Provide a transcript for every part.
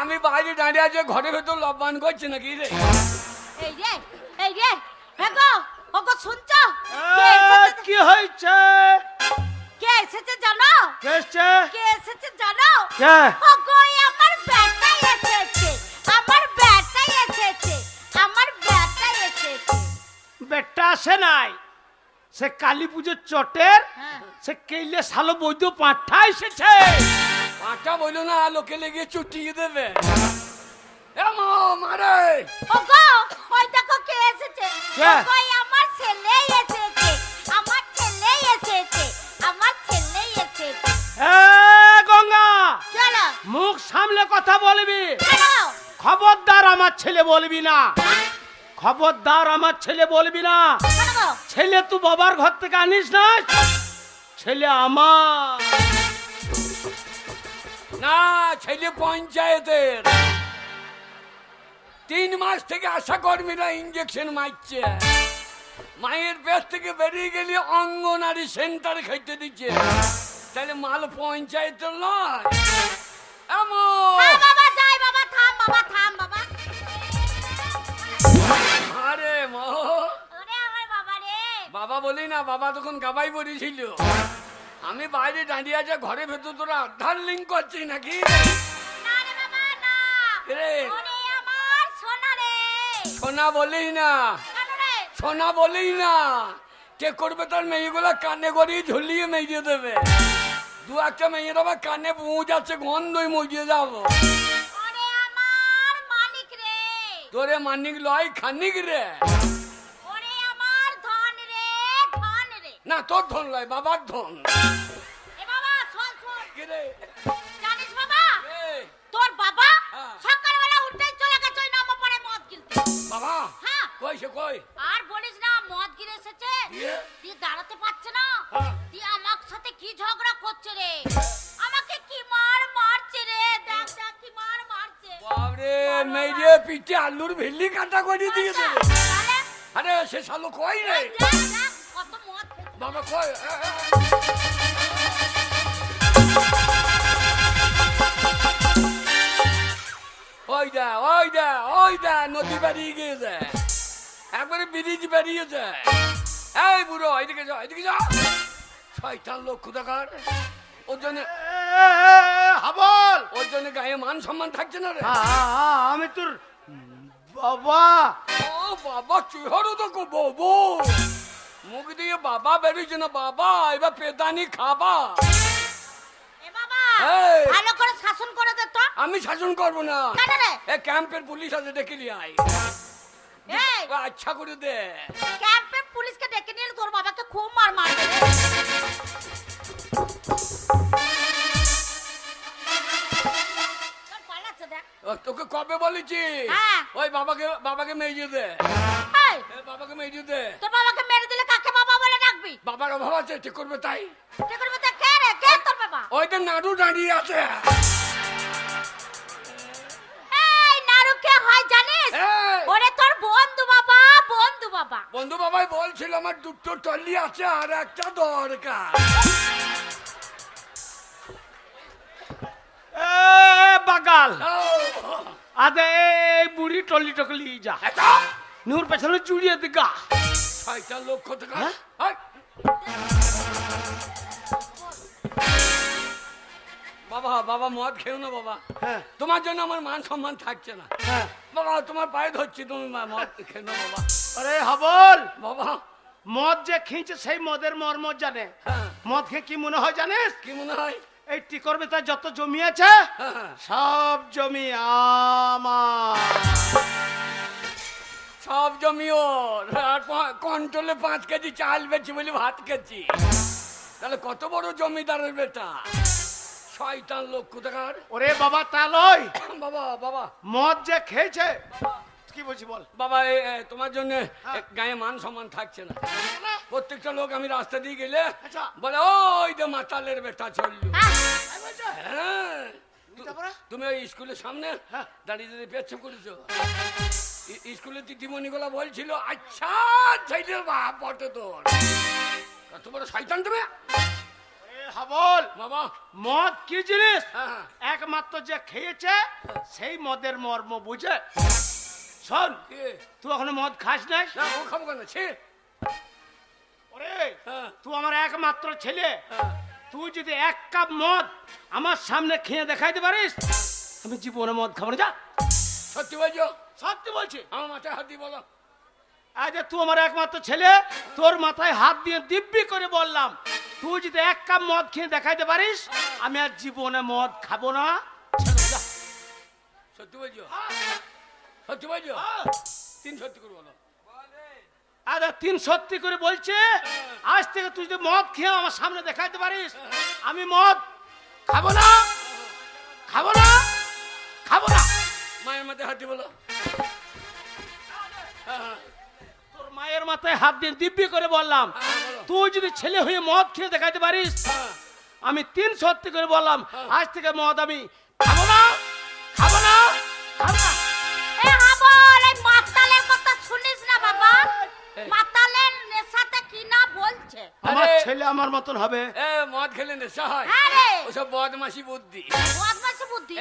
আমি বাইরে দাঁড়িয়ে আছে, ঘরের ভেতর লবণ করছে নাকি রে? এই রে এই রে হেগো ওগো শুনছো? কি হয়েছে? কে এসেছে জানো? কে এসেছে? কে এসেছে জানো? কে? ওগো আমার বেটাই এসেছে, আমার বেটাই এসেছে, আমার বেটাই এসেছে। বেটা আসে নাই, সে কালী পুজোর চটের হ্যাঁ। সে কেইলে সালো বৈদ্য পাঁঠা এসেছে। পাঁচটা বললো না, লোকে লেগে চুটিয়ে দেবে। এ মা মারে, ওগো ওই দেখো কে এসেছে। কে? ওগো আমার ছেলেই এসেছে, আমার ছেলেই এসেছে, আমার ছেলেই এসেছে। এ গঙ্গা, চলো মুখ সামলে কথা বলবি, চলো। খবরদার আমার ছেলে বলবি না, খবরদার আমার ছেলে বলবি না। চলো ছেলে তুই বাবার ঘর থেকে আনিস না, ছেলে আমার। না ছেলে পঞ্চায়েতের। 3 মাস থেকে আশা কর্মীরা ইঞ্জেকশন মারছে, মায়ের পেট থেকে বেরিয়ে গেলে অঙ্গনারী সেন্টার খেতে দিচ্ছে। তাহলে মাল পঞ্চায়েতের নয়। এমন হ্যাঁ বাবা যাই, বাবা থাম, বাবা থাম, বাবা। আরে মা, ওরে আমার বাবা রে। বাবা বলি না, বাবা তখন গাবাই পড়েছিল। আমি বাইরে দাঁড়িয়ে আছে, ঘরে ভেতর তোরা আধার লিঙ্ক করছিস নাকি না রে বাবা না। রে? ওরে আমার সোনা রে। সোনা বলেই না, কেন রে? সোনা বলেই না। কে করবে তার মেয়েগুলো কানে গড়িয়ে ঝুলিয়ে মেয়ে দেবে। 2-1টা মেয়ের আবার কানে বুঝ আছে, গন্ধই মজিয়ে যাবো। ওরে আমার মানিক রে। তোরে মানিক লয় খানিক রে। ওরে আমার ধন রে, ধন রে। না তোর ধন লয়, বাবার ধন। এ বাবা শোন শোন। কি রে? জানিস বাবা, এ, তোর বাবা হ্যাঁ। সকালবেলা উঠেই চলে গেছে ওই নামপাড়ায় মদ কিনতে। বাবা হ্যাঁ। কই সে কই? আর বলিস না, মদ কিনে এসেছে, দিয়ে? তুই দাঁড়াতে পারছে না। হ্যাঁ। তুই আমার সাথে কি ঝগড়া করছে রে, আমাকে কি মার মারছে রে, দেখ দেখ কি মার মারছে। বাবরে, মেয়ে পিঠে আলুর ভেলি কাটা করে দিয়ে দেবে। তাহলে আরে সে শালো কই রে? দেখ দেখ কত মদ খেয়েছে। বাবা কই? ওই দা ওই দা ওই দা, নদী বেরিয়ে গিয়েছে, একবারে ব্রিজ বেরিয়ে যায়। এই বুড়ো এদিকে যাও, এদিকে যাও। শয়তান লোক কোথাকার। ওর জন্য হাবল, ওর জন্য গায়ে মান সম্মান থাকছে না রে। আমি তোর বাবা। ও বাবা চুহরো তো বাবু, মুখ দিয়ে বাবা বেরিয়েছে না। বাবা এবার পেদানি খাবা। এ বাবা এই। ভালো করে শাসন করে দে তো। আমি শাসন করবো না। কেন রে? এ ক্যাম্পের পুলিশ আছে, ডেকে নিয়ে আয়। এই আচ্ছা করে দে। ক্যাম্পে পুলিশকে ডেকে নিয়ে এলে তোর বাবাকে খুব মার মারবে রে। তোর পালাচ্ছে দেখ। ও, তোকে কবে বলেছি? হ্যাঁ। ওই বাবাকে মেয়ে দে। এই, এ, বাবাকে মেয়ে দে। তোর বাবাকে মেরে দিলে কাকে বাবা বলে ডাকবি? বাবার অভাব আছে, ঠিক করবে তাই। কে করবে তা? কে রে? কে তোর বাবা? ওই তো নাড়ু দাঁড়িয়ে আছে। এই নারু কে হয় জানিস? এই। ওরে তোর বন্ধু বাবা, বন্ধু বাবা। বন্ধু বাবাই বলছিল আমার 2টো টলি আছে আর একটা দরকার। এ বাগাল, ও, আদে এই বুড়ি টলি টকলি যা, এটা নূর পেছনে চুড়িয়ে দিগা। শয়তান লোক কোথাকার। হ্যাঁ? হাই। বাবা বাবা মদ খেও না বাবা, হ্যাঁ তোমার জন্য আমার মান সম্মান থাকছে না। হ্যাঁ। বাবা তোমার পায়ে ধরছি, তুমি মদ খেও না বাবা। আরে হাবল, বাবা মদ যে খিঁচে সেই মদের মর্ম জানে। হ্যাঁ, মদ খেয়ে কি মনে হয় জানিস? কি মনে হয়? এই টিকর বেতার যত জমি আছে হ্যাঁ, সব জমি আমার। সব জমি ওর। আর কন্ট্রোলে 5 কেজি চাল বেচি বলে ভাত খেয়েছি। তাহলে কত বড় জমিদারের বেটা। শয়তান লোক কোথাকার। ওরে বাবা তা লয়, বাবা বাবা মদ যে খেয়েছে। কি বলছি বল। বাবা তোমার জন্য হ্যাঁ। গায়ে মান সম্মান থাকছে না। প্রত্যেকটা লোক আমি রাস্তা দিয়ে গেলে আচ্ছা। বলে ওই যে মাতালের বেটা চললু। হ্যাঁ, হ্যাঁ, তারপরে? তুমি ওই স্কুলের সামনে হ্যাঁ। দাঁড়িয়ে দাঁড়িয়ে পেচ্ছাপ করেছো। স্কুলের দিদিমণি গুলা বলছিল আচ্ছা ছেলের বাপ বটে তোর। কত বড় শয়তান তুমি। এ হাবল, বাবা মদ কি জিনিস হ্যাঁ একমাত্র যে খেয়েছে সেই মদের মর্ম বুঝে। শোন, কি? তুই এখন মদ খাস নাই? না ও খাবো কেন ছি ওরে, হ্যাঁ তুই আমার একমাত্র ছেলে, হ্যাঁ তুই যদি এক কাপ মদ আমার সামনে খেয়ে দেখাইতে পারিস, আমি জীবনে মদ খাবো না। যা। সত্যি বলছো? সত্যি বলছি। আমার মাথায় হাত দিয়ে বলো। আজ তুই আমার একমাত্র ছেলে, তোর মাথায় হাত দিয়ে দিব্যি করে বললাম, তুই যদি এক কাপ মদ খেয়ে দেখাইতে পারিস, আমি আর জীবনে মদ খাবো না। ছেড়ে যা। সত্যি বলছো? সত্যি বলছো? তিন সত্যি করে বলো। আরে 3 সত্যি করে বলছে, আজ থেকে তুই যদি মদ খেয়ে আমার সামনে দেখাইতে পারিস, আমি মদ খাবো না, খাবো না, খাবো না। মায়ের মাথায় হাত দিয়ে বলো। হ্যাঁ তোর মায়ের মাথায় হাত দিয়ে দিব্যি করে বললাম, বলো। তুই যদি ছেলে হয়ে মদ খেয়ে দেখাইতে পারিস, হ্যাঁ আমি 3 সত্যি করে বললাম, আজ থেকে মদ আমি খাবো না, খাবো না, খাবো না। এ হাবল, এই মাতালের কথা শুনিস না বাবা? মাতালের নেশাতে কি না বলছে। আমার আরে- ছেলে আমার মতন হবে। এ মদ খেলে নেশা হয়? হ্যাঁ রে, ওসব বদমাসি বুদ্ধি। বদমাশি বুদ্ধি।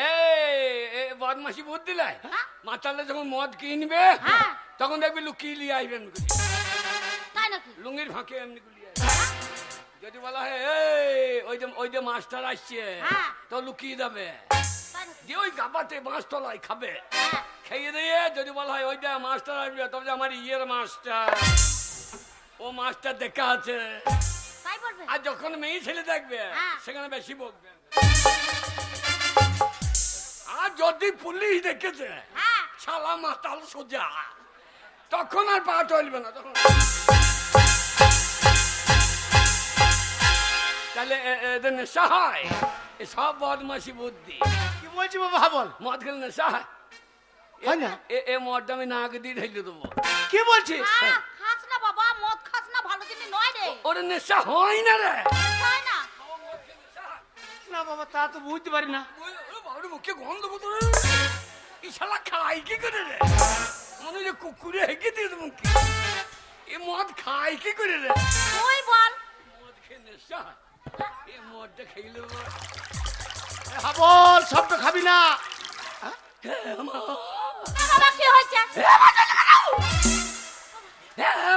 এ বদমাসি বুদ্ধি লাই। হ্যাঁ? মাতালে যখন মদ কিনবে হ্যাঁ। তখন দেখবি লুকিয়ে নিয়ে আসবেন তাই নাকি? লুঙ্গির ফাঁকে এমনি গুলিয়ে আসবে। যদি বলা হয় এই ওই যে মাস্টার আসছে, হ্যাঁ। তো লুকিয়ে যাবে তাই নাকি? দিয়ে ওই গাবাতে মাছ তলায় খাবে। হ্যাঁ। খেয়ে দিয়ে যদি বলা হয় ওইটা মাস্টার আসবে, তবে আমার ইয়ের মাস্টার, ও মাস্টার দেখা আছে। তাই বলবে? আর যখন মেয়ে ছেলে দেখবে হ্যাঁ। সেখানে বেশি বকবে। আর যদি পুলিশ দেখেছে হ্যাঁ। শালা মাতাল সোজা, তখন আর পা চলবে না। তখন তাহলে এদের নেশা হয়। এ সব বদমাসি বুদ্ধি। কি বলছি বাবা? বল। মদ খেলে নেশা হয়? হয় না? এ মদটা আমি নাক দিয়ে ঢেলে দেবো। কি বলছিস? হ্যাঁ, খাস না বাবা, মদ খাস না, ভালো জিনিস নয় রে। ওরে নেশা হয় না রে। তাই না? না বাবা, তা তো বুঝতে পারি না। বাবুরে মুখে গন্ধ বোতল। এই শালা খাই কি করে রে? মনে যে কুকুরে হেঁকে দিয়ে দেবো কি। এ মদ খাই কি করে রে? তুই বল। মদ খেয়ে নেশা হয়? এ মদটা খেলে বল, সব তো খাবি না। বাবা কি হয়েছে?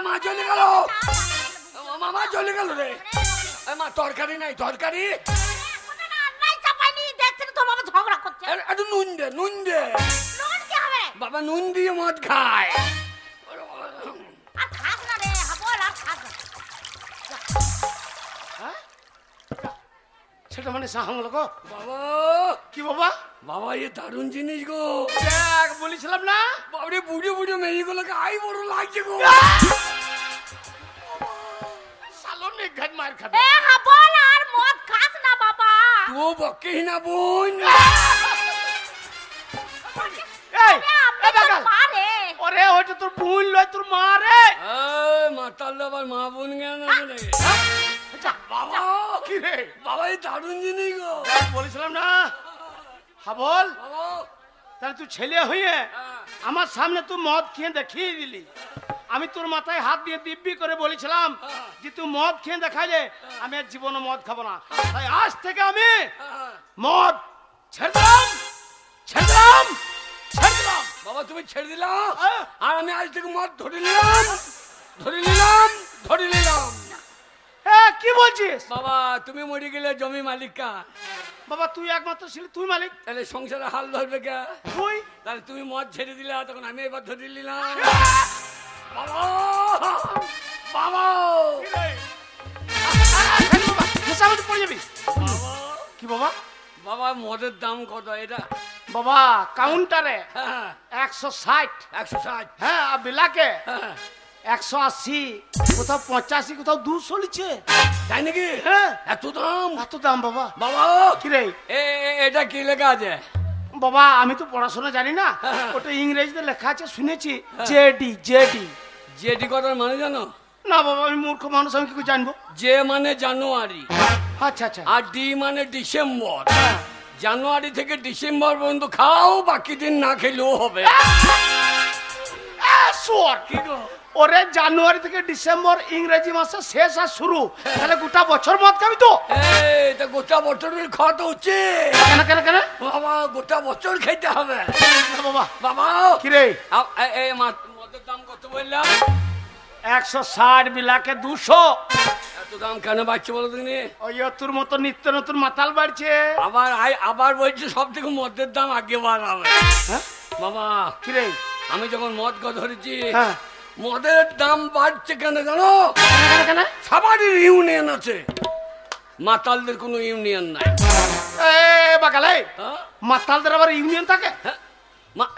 মা চলে গেল, মামা চলে গেল রে। মা তরকারি নাই, তরকারি এখনো রান্নাই চাপাইনি, দেখছেন তো বাবা ঝগড়া করছে। একটু নুন দে, নুন দে। নুন কি হবে? বাবা নুন দিয়ে মদ খায়। আর খাস না রে হাবল, আর খাস না। হ্যাঁ? সেটা মানে সাহামল গো। বাবা কি বাবা? বাবা এ দারুণ জিনিস গো। দেখ, বলেছিলাম না। বাবরে বুড়ো বুড়ো মেয়েগুলোকে আই বড় লাগছে গো। সালন ঘাট মার খাবে। এ হাবল, আর মদ খাস না বাবা। তো বকে না বোন। এই, আপনি এ তো বাগাল। মারে। ওরে, ওইটা তোর বোন লয়, তোর মা রে। মাতাল আবার মা বোন জ্ঞান রে। যা, বাবা কি রে? বাবা এই দারুণ জিনিস গো। দেখ, বলেছিলাম না। হাবল, বাবা তাহলে তুই ছেলে হয়ে আমার সামনে তুই মদ খেয়ে দেখিয়ে দিলি। আমি তোর মাথায় হাত দিয়ে দিব্যি করে বলেছিলাম যে তুই মদ খেয়ে দেখাইলে আমি আর জীবনে মদ খাবো না। তাই আজ থেকে আমি মদ ছেড়ে দিলাম, ছেড়ে দিলাম, ছেড়ে দিলাম। বাবা তুমি ছেড়ে দিলাম, হ্যাঁ। আর আমি আজ থেকে মদ ধরে নিলাম, ধরে নিলাম, ধরে নিলাম। হ্যাঁ, কি বলছিস? বাবা তুমি মরে গেলে জমি মালিকা, বাবা তুই একমাত্র ছিলি, তুই মালিক। তাহলে সংসারে হাল ধরবে কে? তুই তাহলে তুমি মদ ছেড়ে দিলা, তখন আমি এবার ধরে নিলাম। বাবা বাবা হিসাবে পড়ে যাবি। বাবা কি বাবা? বাবা মদের দাম কত এটা? বাবা কাউন্টারে হ্যাঁ 160, 160। হ্যাঁ, আর বিলাকে হ্যাঁ 180, কোথাও 85, কোথাও 200 লিখছে। তাই নাকি? হ্যাঁ, এত দাম? এত দাম বাবা। বাবা কি রে এটা কি লেখা আছে? বাবা? আমি তো পড়াশোনা জানি না, হ্যাঁ। ওটা ইংরেজিতে লেখা আছে, শুনেছি। JD, JD. জেডি কথার মানে জানো? না বাবা, আমি মূর্খ মানুষ, আমি কি করে জানবো? জে মানে জানুয়ারি, আচ্ছা আচ্ছা। আর ডি মানে ডিসেম্বর। জানুয়ারি থেকে ডিসেম্বর পর্যন্ত খাও, বাকি দিন না খেলেও হবে। শুয়োর। কি গো? ওরে জানুয়ারি থেকে ডিসেম্বর ইংরেজি মাসে শেষ আর শুরু, তাহলে গোটা বছর মদ খাবি তো? এই তা গোটা বছরের খাওয়া তো উচিত। কেন কেন কেন? বাবা গোটা বছর খেতে হবে। বাবা বাবা কি রে, এই মদের দাম কত বললাম? 160 বিলাকে 200। এত দাম কেন বাড়ছে বলো তুমি? ওই তোর মতো নিত্য নতুন মাতাল বাড়ছে। আবার বলছি সব থেকে মদের দাম আগে বাড়াবে। হ্যাঁ বাবা কি রে? আমি যখন মদ ধরেছি হ্যাঁ মদের দাম বাড়ছে কেন জানো? কেন কেন? সবারই ইউনিয়ন আছে, মাতালদের কোনো ইউনিয়ন নাই। এ বাকালে, হ্যাঁ? মাতালদের আবার ইউনিয়ন থাকে? হ্যাঁ?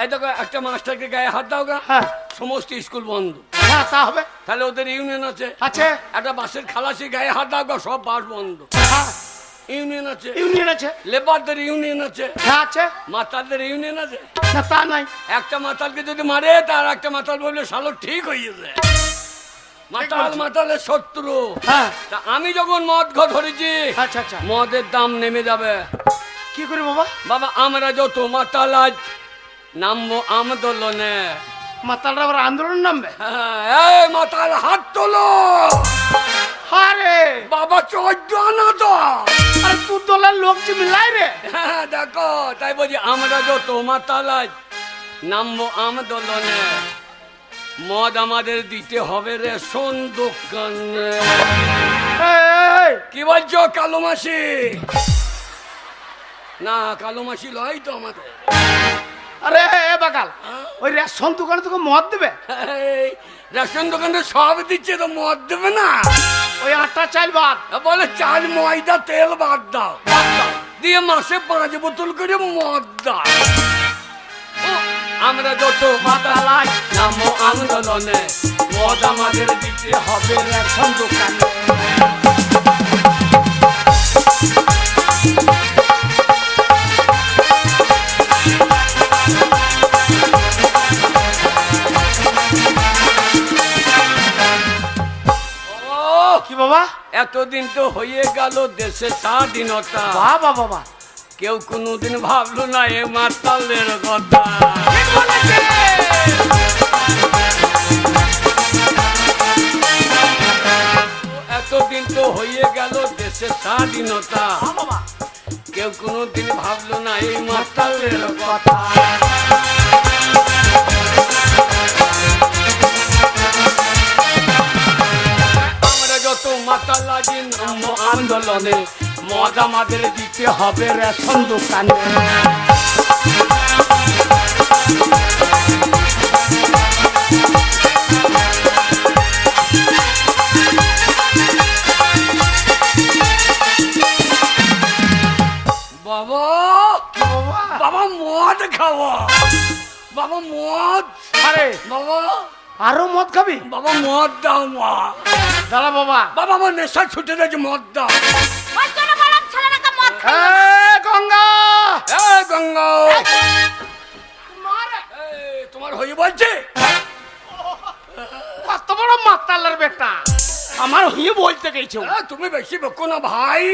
এই দেখো একটা মাস্টারকে গায়ে হাত দাও গা, হ্যাঁ সমস্ত স্কুল বন্ধ। হ্যাঁ তা হবে। তাহলে ওদের ইউনিয়ন আছে। আছে। একটা বাসের খালাসি গায়ে হাত দাও গা, সব বাস বন্ধ। হ্যাঁ ইউনিয়ন আছে। ইউনিয়ন আছে। লেবারদের ইউনিয়ন আছে। হ্যাঁ আছে। মাতালদের ইউনিয়ন আছে। না তা নাই। একটা মাতালকে যদি মারে তার একটা মাতাল বললে শালো ঠিক হয়ে যাবে। মাতালের শত্রু। হ্যাঁ তা আমি যখন মদ ধরেছি আচ্ছা আচ্ছা, মদের দাম নেমে যাবে। কি করি বাবা? বাবা আমরা যত মাতাল আজ নামবো আন্দোলনে। মাতালরা আবার আন্দোলন নামবে? হ্যাঁ, এই মাতাল হাত তোলো। আরে বাবা 14 আনা তো। আরে তুই দলের লোক যে মিলাই রে। হ্যাঁ দেখো, তাই বলছি আমরা যত মাতাল আজ নামবো আন্দোলনে। মদ আমাদের দিতে হবে রেশন দোকানে। এই, কি বলছো কালো মাসি? না কালো মাসি লয় তো আমাদের। আরে এ বাকাল, ওই রেশন দোকানে তোকে মদ দেবে? এই, রেশন দোকানে সব দিচ্ছে তো মদ দেবে না? ওই আটা চাল ভাত বলে চাল ময়দা তেল বাদ দাও, দিয়ে মাসে 5 বোতল করে মদ দাও। ও, আমরা যত মাতাল আজ নামো আন্দোলনে। মদ আমাদের দিতে হবে রেশন দোকানে। কি বাবা? এতদিন তো হয়ে গেল দেশে স্বাধীনতা। বাবা বাবা, কেউ কোনোদিন ভাবলো না এ মাতালের কথা। এতদিন তো হয়ে গেল দেশে স্বাধীনতা। বাবা কেউ কোনোদিন ভাবলো না এই মাতালের কথা। আমরা যত মাতাল আজি নামবো আন্দোলনে। মদ আমাদের দিতে হবে রেশন দোকানে। বাবা কি বাবা? বাবা মদ খাওয়া। বাবা মদ। আরে বাবা আরো মদ খাবি? বাবা মদ দাও মা। দাঁড়া বাবা। বাবা আমার নেশা ছুটে গেছে, মদ দাও। ওই জন্য বললাম ছেলেটাকে মদ এ গঙ্গা, এ গঙ্গা, এই, তোমার হয়ে বলছে? কত বড় মাতালের বেটা, আমার হইয়ে বলতে গেছো। তুমি বেশি বকো না ভাই।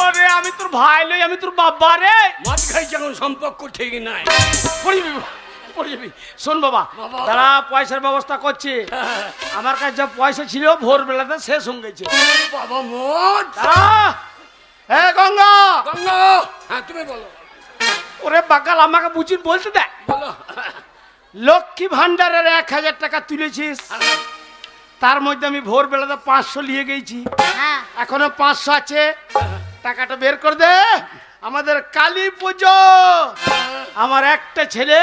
আরে আমি তোর ভাই লই, আমি তোর বাবা রে। মদ খাইছে এখন সম্পর্ক ঠিক নাই। পড়ে যাবি, পড়ে যাবি। শোন বাবা, বাবা। দাঁড়া পয়সার ব্যবস্থা করছি। আমার কাছে যা পয়সা ছিল ভোরবেলাতে শেষ হয়ে গেছে। বাবা মদ। দাঁড়া। এ গঙ্গা, গঙ্গা, হ্যাঁ তুমি বলো। ওরে বাকাল আমাকে বুঝিন বলতে দে। বলো। লক্ষ্মী ভান্ডারের 1000 টাকা তুলেছিস, তার মধ্যে আমি ভোরবেলাতে 500 নিয়ে গেছি। হ্যাঁ এখনো 500 আছে, টাকাটা বের করে দে। আমাদের কালী পুজো, আমার একটা ছেলে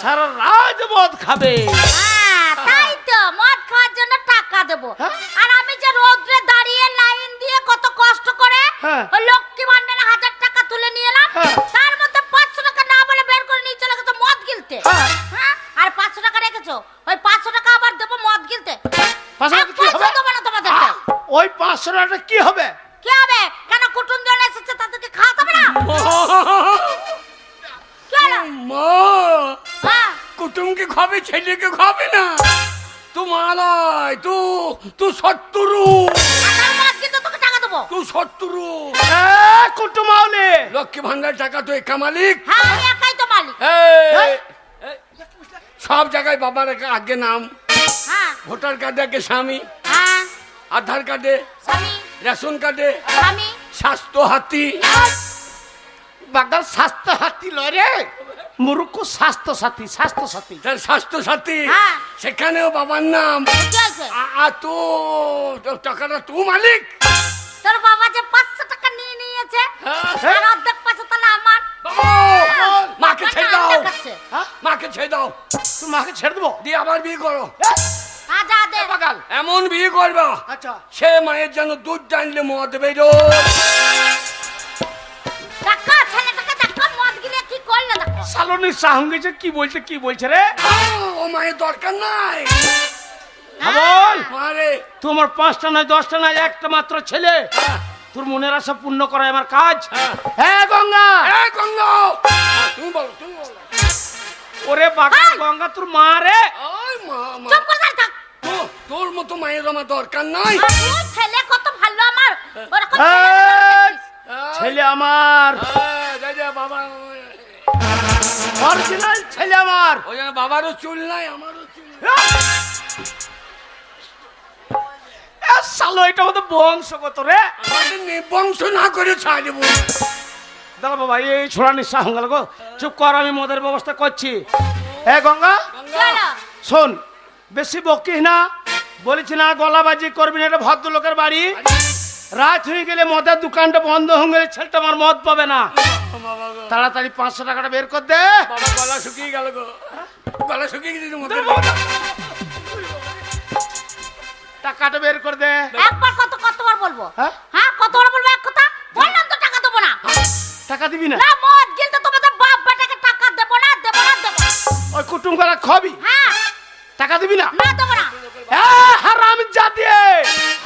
সারা রাত মদ খাবে। হ্যাঁ, তাই তো মদ খাওয়ার জন্য টাকা দেবো। হ্যাঁ? আর আমি যে রোদ্রে দাঁড়িয়ে লাইন দিয়ে কত কষ্ট করে হ্যাঁ। ওই লক্ষ্মী ভান্ডারে 1000 টাকা তুলে নিয়ে এলাম, হ্যাঁ। তার মধ্যে 500 টাকা না বলে বের করে নিয়ে চলে গেছো মদ গিলতে। হ্যাঁ। হ্যাঁ, আর 500 টাকা রেখেছো, ওই 500 টাকা আবার দেবো মদ গিলতে। 500 টাকা কি হবে? দেবো না তোমাদেরকে। ওই 500 টাকা কি হবে? কি হবে? কেন কুটুমজন এসেছে, তাদেরকে খাওয়াতে হবে না? কি হলো? মা, হ্যাঁ, কুটুমকে খাবে, ছেলেকে খাবে না? তোমার তুই শত্রু। আর মদ গিলতে তোকে টাকা দেবো। তুই শত্রু। এ কুটুমাউলে, লক্ষ্মী ভান্ডার টাকা তো একা মালিক। হ্যাঁ, আমি একাই তো মালিক। এই, এই, এই, সব জায়গায় বাবার আগে নাম, হ্যাঁ ভোটার কার্ডে আগে স্বামী, হ্যাঁ আধার কার্ডে, স্বামী রেশন কার্ডে, স্বামী স্বাস্থ্য হাতি। বাগাল স্বাস্থ্য হাতি লয় রে, মুরুক্ষ স্বাস্থ্য সাথী, স্বাস্থ্য সাথী। তার স্বাস্থ্য সাথী, হ্যাঁ। সেখানেও বাবার নাম। কি আছে? তো টাকাটা তুই মালিক। তোর বাবা যে 500 টাকা নিয়ে নিয়েছে হ্যাঁ। আর অর্ধেক পয়সা তাহলে আমার। বাবা, মাকে ছেড়ে দাও, আমার কাছে। হ্যাঁ? মাকে ছেড়ে দাও, তুই মাকে ছেড়ে দেবো? দিয়ে আবার বিয়ে করো। যা দে। বাগাল এমন বিয়ে করবা আচ্ছা, সে মায়ের যেন দুধ টানলে মদ বেরো। টাকা ছেলেটাকে দেখো মদ গিলে কি করলো দেখো। সালনের সাহঙ্গেছে কি বলছে, কি বলছে রে? ও মায়ের দরকার নাই। বল, মারে তোমার 5টা নয় 10টা নয়, একটা মাত্র ছেলে, তোর মনের আশা পূর্ণ করা আমার কাজ। হ্যাঁ গঙ্গা, গঙ্গা, তুমি বলো, তুমি বলো। ওরে বাগাল গঙ্গা তোর মা রে। ওই মা, মা। চুপ করে থাক। তোর মতো মায়ের আমার দরকার নাই। তুই ছেলে কত ভালো আমার। ওরকম এই, ছেলে আমার, যা যা বাবা, অরিজিনাল ছেলে আমার। ওই জন্য বাবারও চুল নাই, আমারও চুল নাই। সালো এটা আমাদের বংশগত রে। আমাদের নিবংশ না করে ছাড়বো। দাদা বাবা এই ছোড়া নিঃশ্বাস হঙ্গাল গো, চুপ কর, আমি মদের ব্যবস্থা করছি। হ্যাঁ গঙ্গা চলো। শোন, বেশি বকিস না, বলেছি না গলাবাজি করবি না, এটা ভদ্রলোকের বাড়ি। রাত হয়ে গেলে মদের দোকানটা বন্ধ হয়ে গেলে ছেলেটা আমার মদ পাবে না। বাবা গো, তাড়াতাড়ি 500 টাকাটা বের কর দে। বাবা গলা শুকিয়ে গেল গো, গলা শুকিয়ে গেছে মতো। টাকাটা বের কর দে। একবার কতবার বলবো? হ্যাঁ? হ্যাঁ কতবার বলবো এক কথা? বললাম তো টাকা দেবো না। টাকা দিবি না? না মদ গিলতে তোমাদের বাপ বেটাকে টাকা দেবো না, দেবো না, দেবো না। ওই কুটুম করা খাবি, হ্যাঁ টাকা দিবি না? না দেবো না। হারাম জাতি,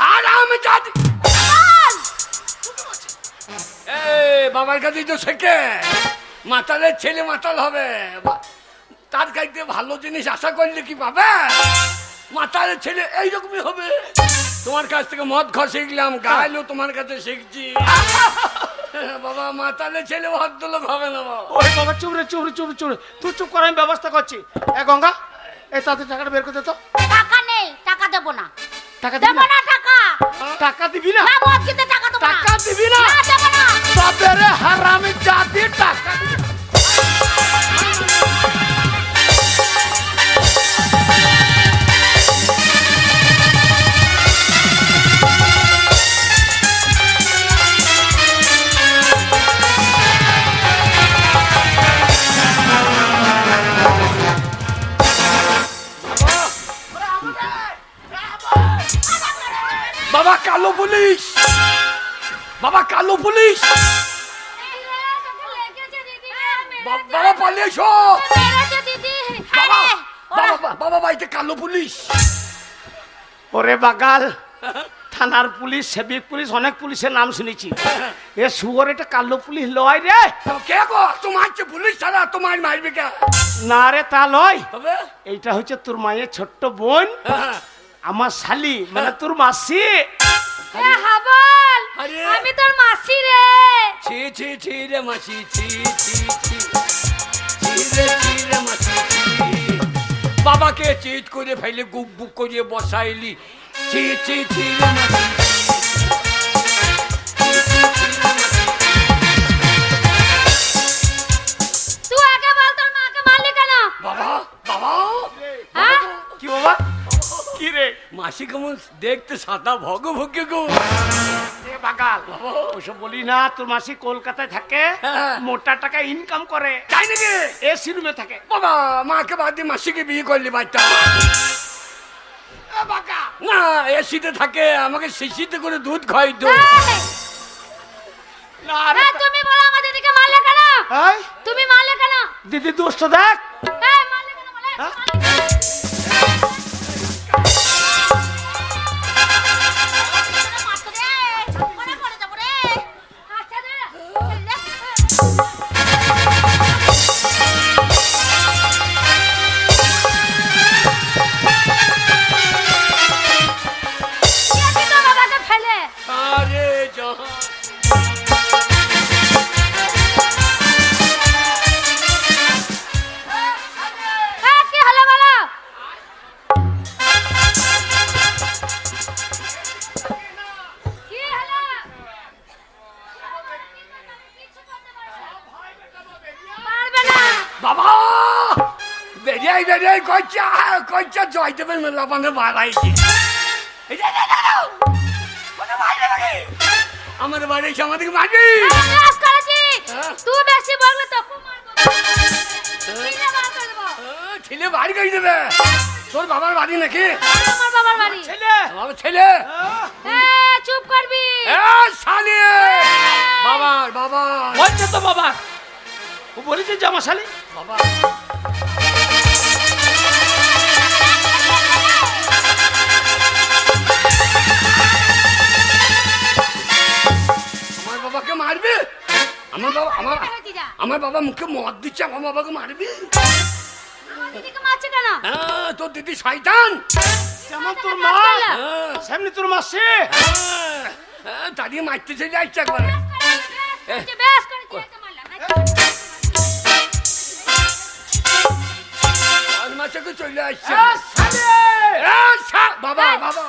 হারাম জাতি। বল। বাবার কাছেই তো শেখে, মাতালের ছেলে মাতাল হবে। তার কাছে ভালো জিনিস আশা করলে কি পাবে? মাতালের ছেলে এইরকমই হবে। তোমার কাছ থেকে মদ খাওয়া শিখলাম, গাইলো তোমার কাছে শিখছি। বাবা মাতালের ছেলে ভদ্রলোক হবে না বাবা। ওই বাবা চুপ রে, চুপ রে, চুপ রে, চুপ রে। তুই চুপ কর, আমি ব্যবস্থা করছি। গঙ্গা এই তাতে টাকাটা বের করে দে তো। টাকা নেই, টাকা দেবো না। টাকা দিবি দেবো না? না টাকা। টাকা দিবি না? না মদ গিলতে টাকা দেবো না। টাকা দিবি না? না দেবো না। তবে রে হারামি জাতি, টাকা দিবি না? বাবা কালো পুলিশ, বাবা কালো পুলিশ, বাবা পালিয়েছো। মেরেছে দিদি। বাবা, আরে, ওরা- বাবা, বাবা বাড়িতে কালো পুলিশ। ওরে বাগাল, থানার পুলিশ, সেবিক পুলিশ, অনেক পুলিশের নাম শুনেছি। এ শুয়োর এটা কালো পুলিশ লয় রে। কে গো তোমার যে পুলিশ ছাড়া তোমার মারবে কে? না রে তা লয়, তবে এইটা হচ্ছে তোর মায়ের ছোট্ট বোন, আমার শালি, মানে তোর মাসি। এ হাবল, আরে। আমি তোর মাসি রে। ছি ছি ছি রে মাসি, ছি ছি ছি, ছি রে ছি রে মাসি, ছি। বাবাকে চিট করে ফেলে গুপ বুক করে বসাইলি, ছি ছি ছি রে মাসি, ছি। ছি, ছি, ছি রে মাসি। তুই আগে বল তোর মাকে মারলি কেন? বাবা, বাবা, হ্যাঁ? কি বাবা, কি রে? মাসি কেমন দেখতে সাদা ভগ ভগে গো। এ বাগাল, ওসব বলি না, তোর মাসি কলকাতায় থাকে, হ্যাঁ। মোটা টাকা ইনকাম করে, তাই নাকি? এসি রুমে থাকে। বাবা মাকে বাদ দিয়ে মাসিকে বিয়ে করলি বাচ্চা। না এসিতে থাকে, আমাকে শিশিতে করে দুধ খাই তো। এই, না না, রে, তুমি বলো আমার দিদিকে মারলে কেন? এই, তুমি মারলে কেন? দিদি দোষ তো দেখ। এই, মারলে কেন বলে? হ্যাঁ? মারতো রে, পড়ে পড়ে যাবো রে। আচ্ছা রে, ছেলে। কে দিল বাবাকে ফেলে? আরে জাহান, কি হলো বলো? এইবারে কইচা জয়দেবের মেলা মানে বাড়াইছে। এই যে, মানে বাইরে লাগে। আমার বাড়ি এসে আমাদেরকে মারবি। ক্লাস করেছি হ্যাঁ। তুই বেশি বললে তো খুব মারবো ছিঁড়ে বার করে দেবো। ছেলে বাড়ি করে দেবে। তোর বাবার বাড়ি নাকি? আমার বাবার বাড়ি। ছেলে বাবার ছেলে। চুপ করবি। শালি বাবা বলছে তো বাবা, ও বলেছে যে আমার শালি। বাবা আমার বাবাকে মারবি? আমার বাবা মুখে মদ দিচ্ছে, আমার বাবাকে মারবি? আমার দিদিকে মারছে কেন? হ্যাঁ, তোর দিদি শয়তান। যেমন তোর মা হ্যাঁ, সেমনি তোর মাসি। দাঁড়িয়ে মারতে চলে আসছে একবার। বেশ করেছি একটা মারলাম। মাছকে চলে আসছে। শালি বাবা বাবা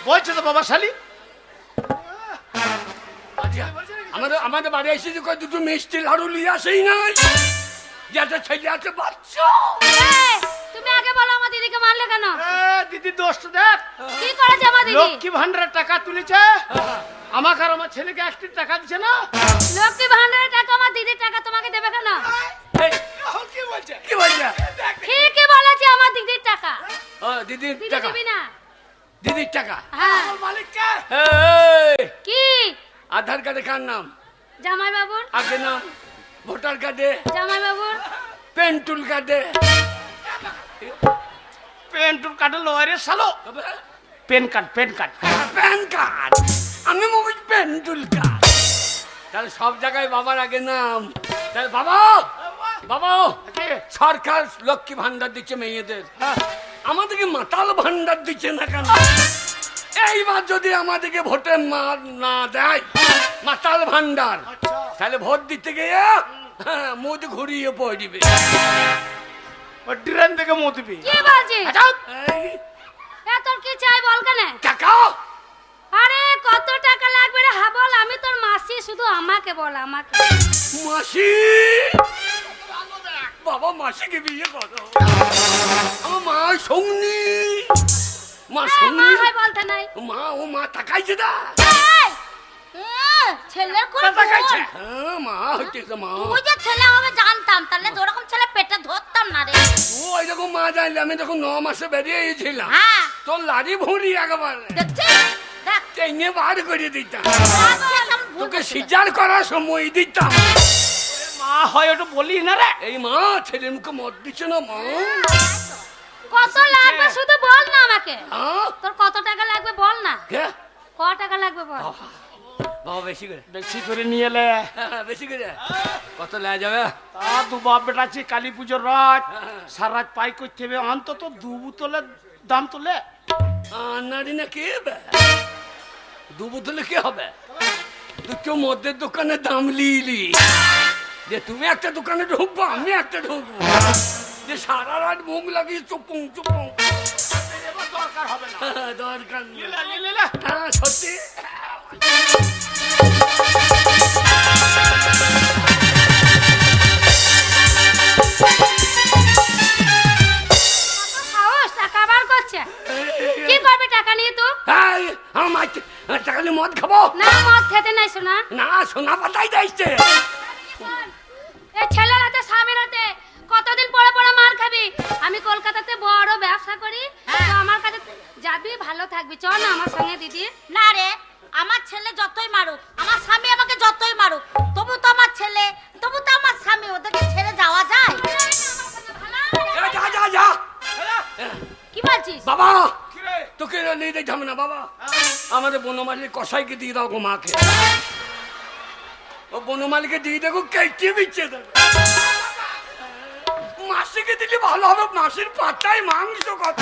বলছে তো বাবা শালি। আমাদের বাড়ি এসে যে কয় দুটো মিষ্টি লাড়ু লিয়ে আসেই নাই, যেটা ছেলে আছে বাচ্চা। তুমি আগে বলো আমার দিদিকে মারলে কেন? দিদি দোষটা দেখ, কি করেছে আমার দিদি? লক্ষ্মী ভান্ডারের টাকা তুলেছে, আমাকে আর আমার ছেলেকে 1টি টাকা দিচ্ছে না। লক্ষ্মী ভান্ডারের টাকা আমার দিদির টাকা তোমাকে দেবে কেন? কি বলছে? কি বলছে? ঠিকই বলেছে আমার দিদির টাকা। দিদির দিদি টাকা। দিবি না? দিদির টাকা। হ্যাঁ। মালিককে কি? আধার কার্ডে কার নাম? জামাই বাবুর। আগে নাম ভোটার কার্ডে, জামাই বাবুর। পেন্টুল কার্ডে। পেন্টুর কার্ডে লয়ারে সালো। Pen card pan card. আমি মনে পেন্টুল কার্ড। তাহলে সব জায়গায় বাবার আগে নাম। তাহলে বাবা সরকার লক্ষ্মী ভান্ডার দিচ্ছে মেয়েদের, আমাদেরকে মাতাল ভান্ডার দিচ্ছে না কেন? এইবার যদি আমাদেরকে ভোটে না দেয় মাতাল ভান্ডার, তাহলে ভোট দিতে গিয়ে মুখ ঘুরিয়ে পড়িবে। ড্রেন থেকে মতবি। কি বলছিস? এই, তোর কি চাই বল কেন? কাকা আরে কত টাকা লাগবে রে হাবল? আমি তোর মাসি, শুধু আমাকে বল, আমাকে। মাসি, বাবা মাসিকে বিয়ে করো। আমার মা সঙ্গী, মা মা সঙ্গী, হয় বলতে নাই। মা তাকাইছে না। ছেলের কোন তাকাইছে। হ্যাঁ, মা হচ্ছে মা। তুই যে ছেলে হবে জানতাম, তাহলে ওরকম ছেলে পেটে ধরতাম না রে। ও এরকম মা জানলে আমি যখন 9 মাসে বেরিয়ে গেছিলাম, হ্যাঁ তোর লাড়ি ভুঁড়ি একেবারে দেখছিস? দেখ টেনে বার করে দিতাম, কেমন ভুল তোকে করছিল। সিজার করার সময় দিতাম। মা হয় ওটা বলি না রে। এই মা ছেলের মুখে মদ দিচ্ছে না মা। কত লাগবে শুধু বল না আমাকে। হ্যাঁ? তোর কত টাকা লাগবে বল না। কে? ক টাকা লাগবে বল। বাবা বেশি করে, বেশি করে নিয়ে এলে বেশি করে কত লেয়া যাবে? তা দু বাপ বেটা আছে, কালী পুজোর রাত সারা রাত পাই করতে হবে, অন্তত 2 বোতলের দাম তোলে। নারী না কে? 2 বোতলে কি হবে? দুটো মদের দোকানে দাম লিলি, যে তুমি একটা দোকানে ঢুকবো, আমি একটা ঢুকবো, যে সারা রাত মুখ লাগিয়ে চুপুং এবার দরকার হবে না। দরকার নেই। লে, লে। হ্যাঁ, সত্যি। কত সাহস, টাকা বার করছে। কি করবে টাকা নিয়ে তুই? এই, আমার টাকা নিয়ে মদ খাবো না, মদ খেতে নাই শোনা। না, সোনা পাতাই দিচ্ছে। এই ছেলের হাতে স্বামীর হাতে কতদিন পরে পরে মার খাবি। আমি কলকাতাতে বড় ব্যবসা করি, তো আমার কাছে যাবি, ভালো থাকবি। চল না আমার সঙ্গে দিদি। না রে, আমার ছেলে যতই মারুক, আমার স্বামী আমাকে যতই মারুক, তবু তো আমার ছেলে, তবু তো আমার স্বামী, ওদেরকে ছেড়ে যাওয়া যায়? যা কি বলছিস? বাবা, কি রে? তোকে নিয়ে যাই যাবে না বাবা। আমাদের বনমালীর কষাইকে দিয়ে দাও গো মাকে। ও বনমালীকে দিয়ে দেখো কেটে বিচ্ছে দেবে। মাসিকে দিলে ভালো হবে, মাসির পাতায় মাংস কত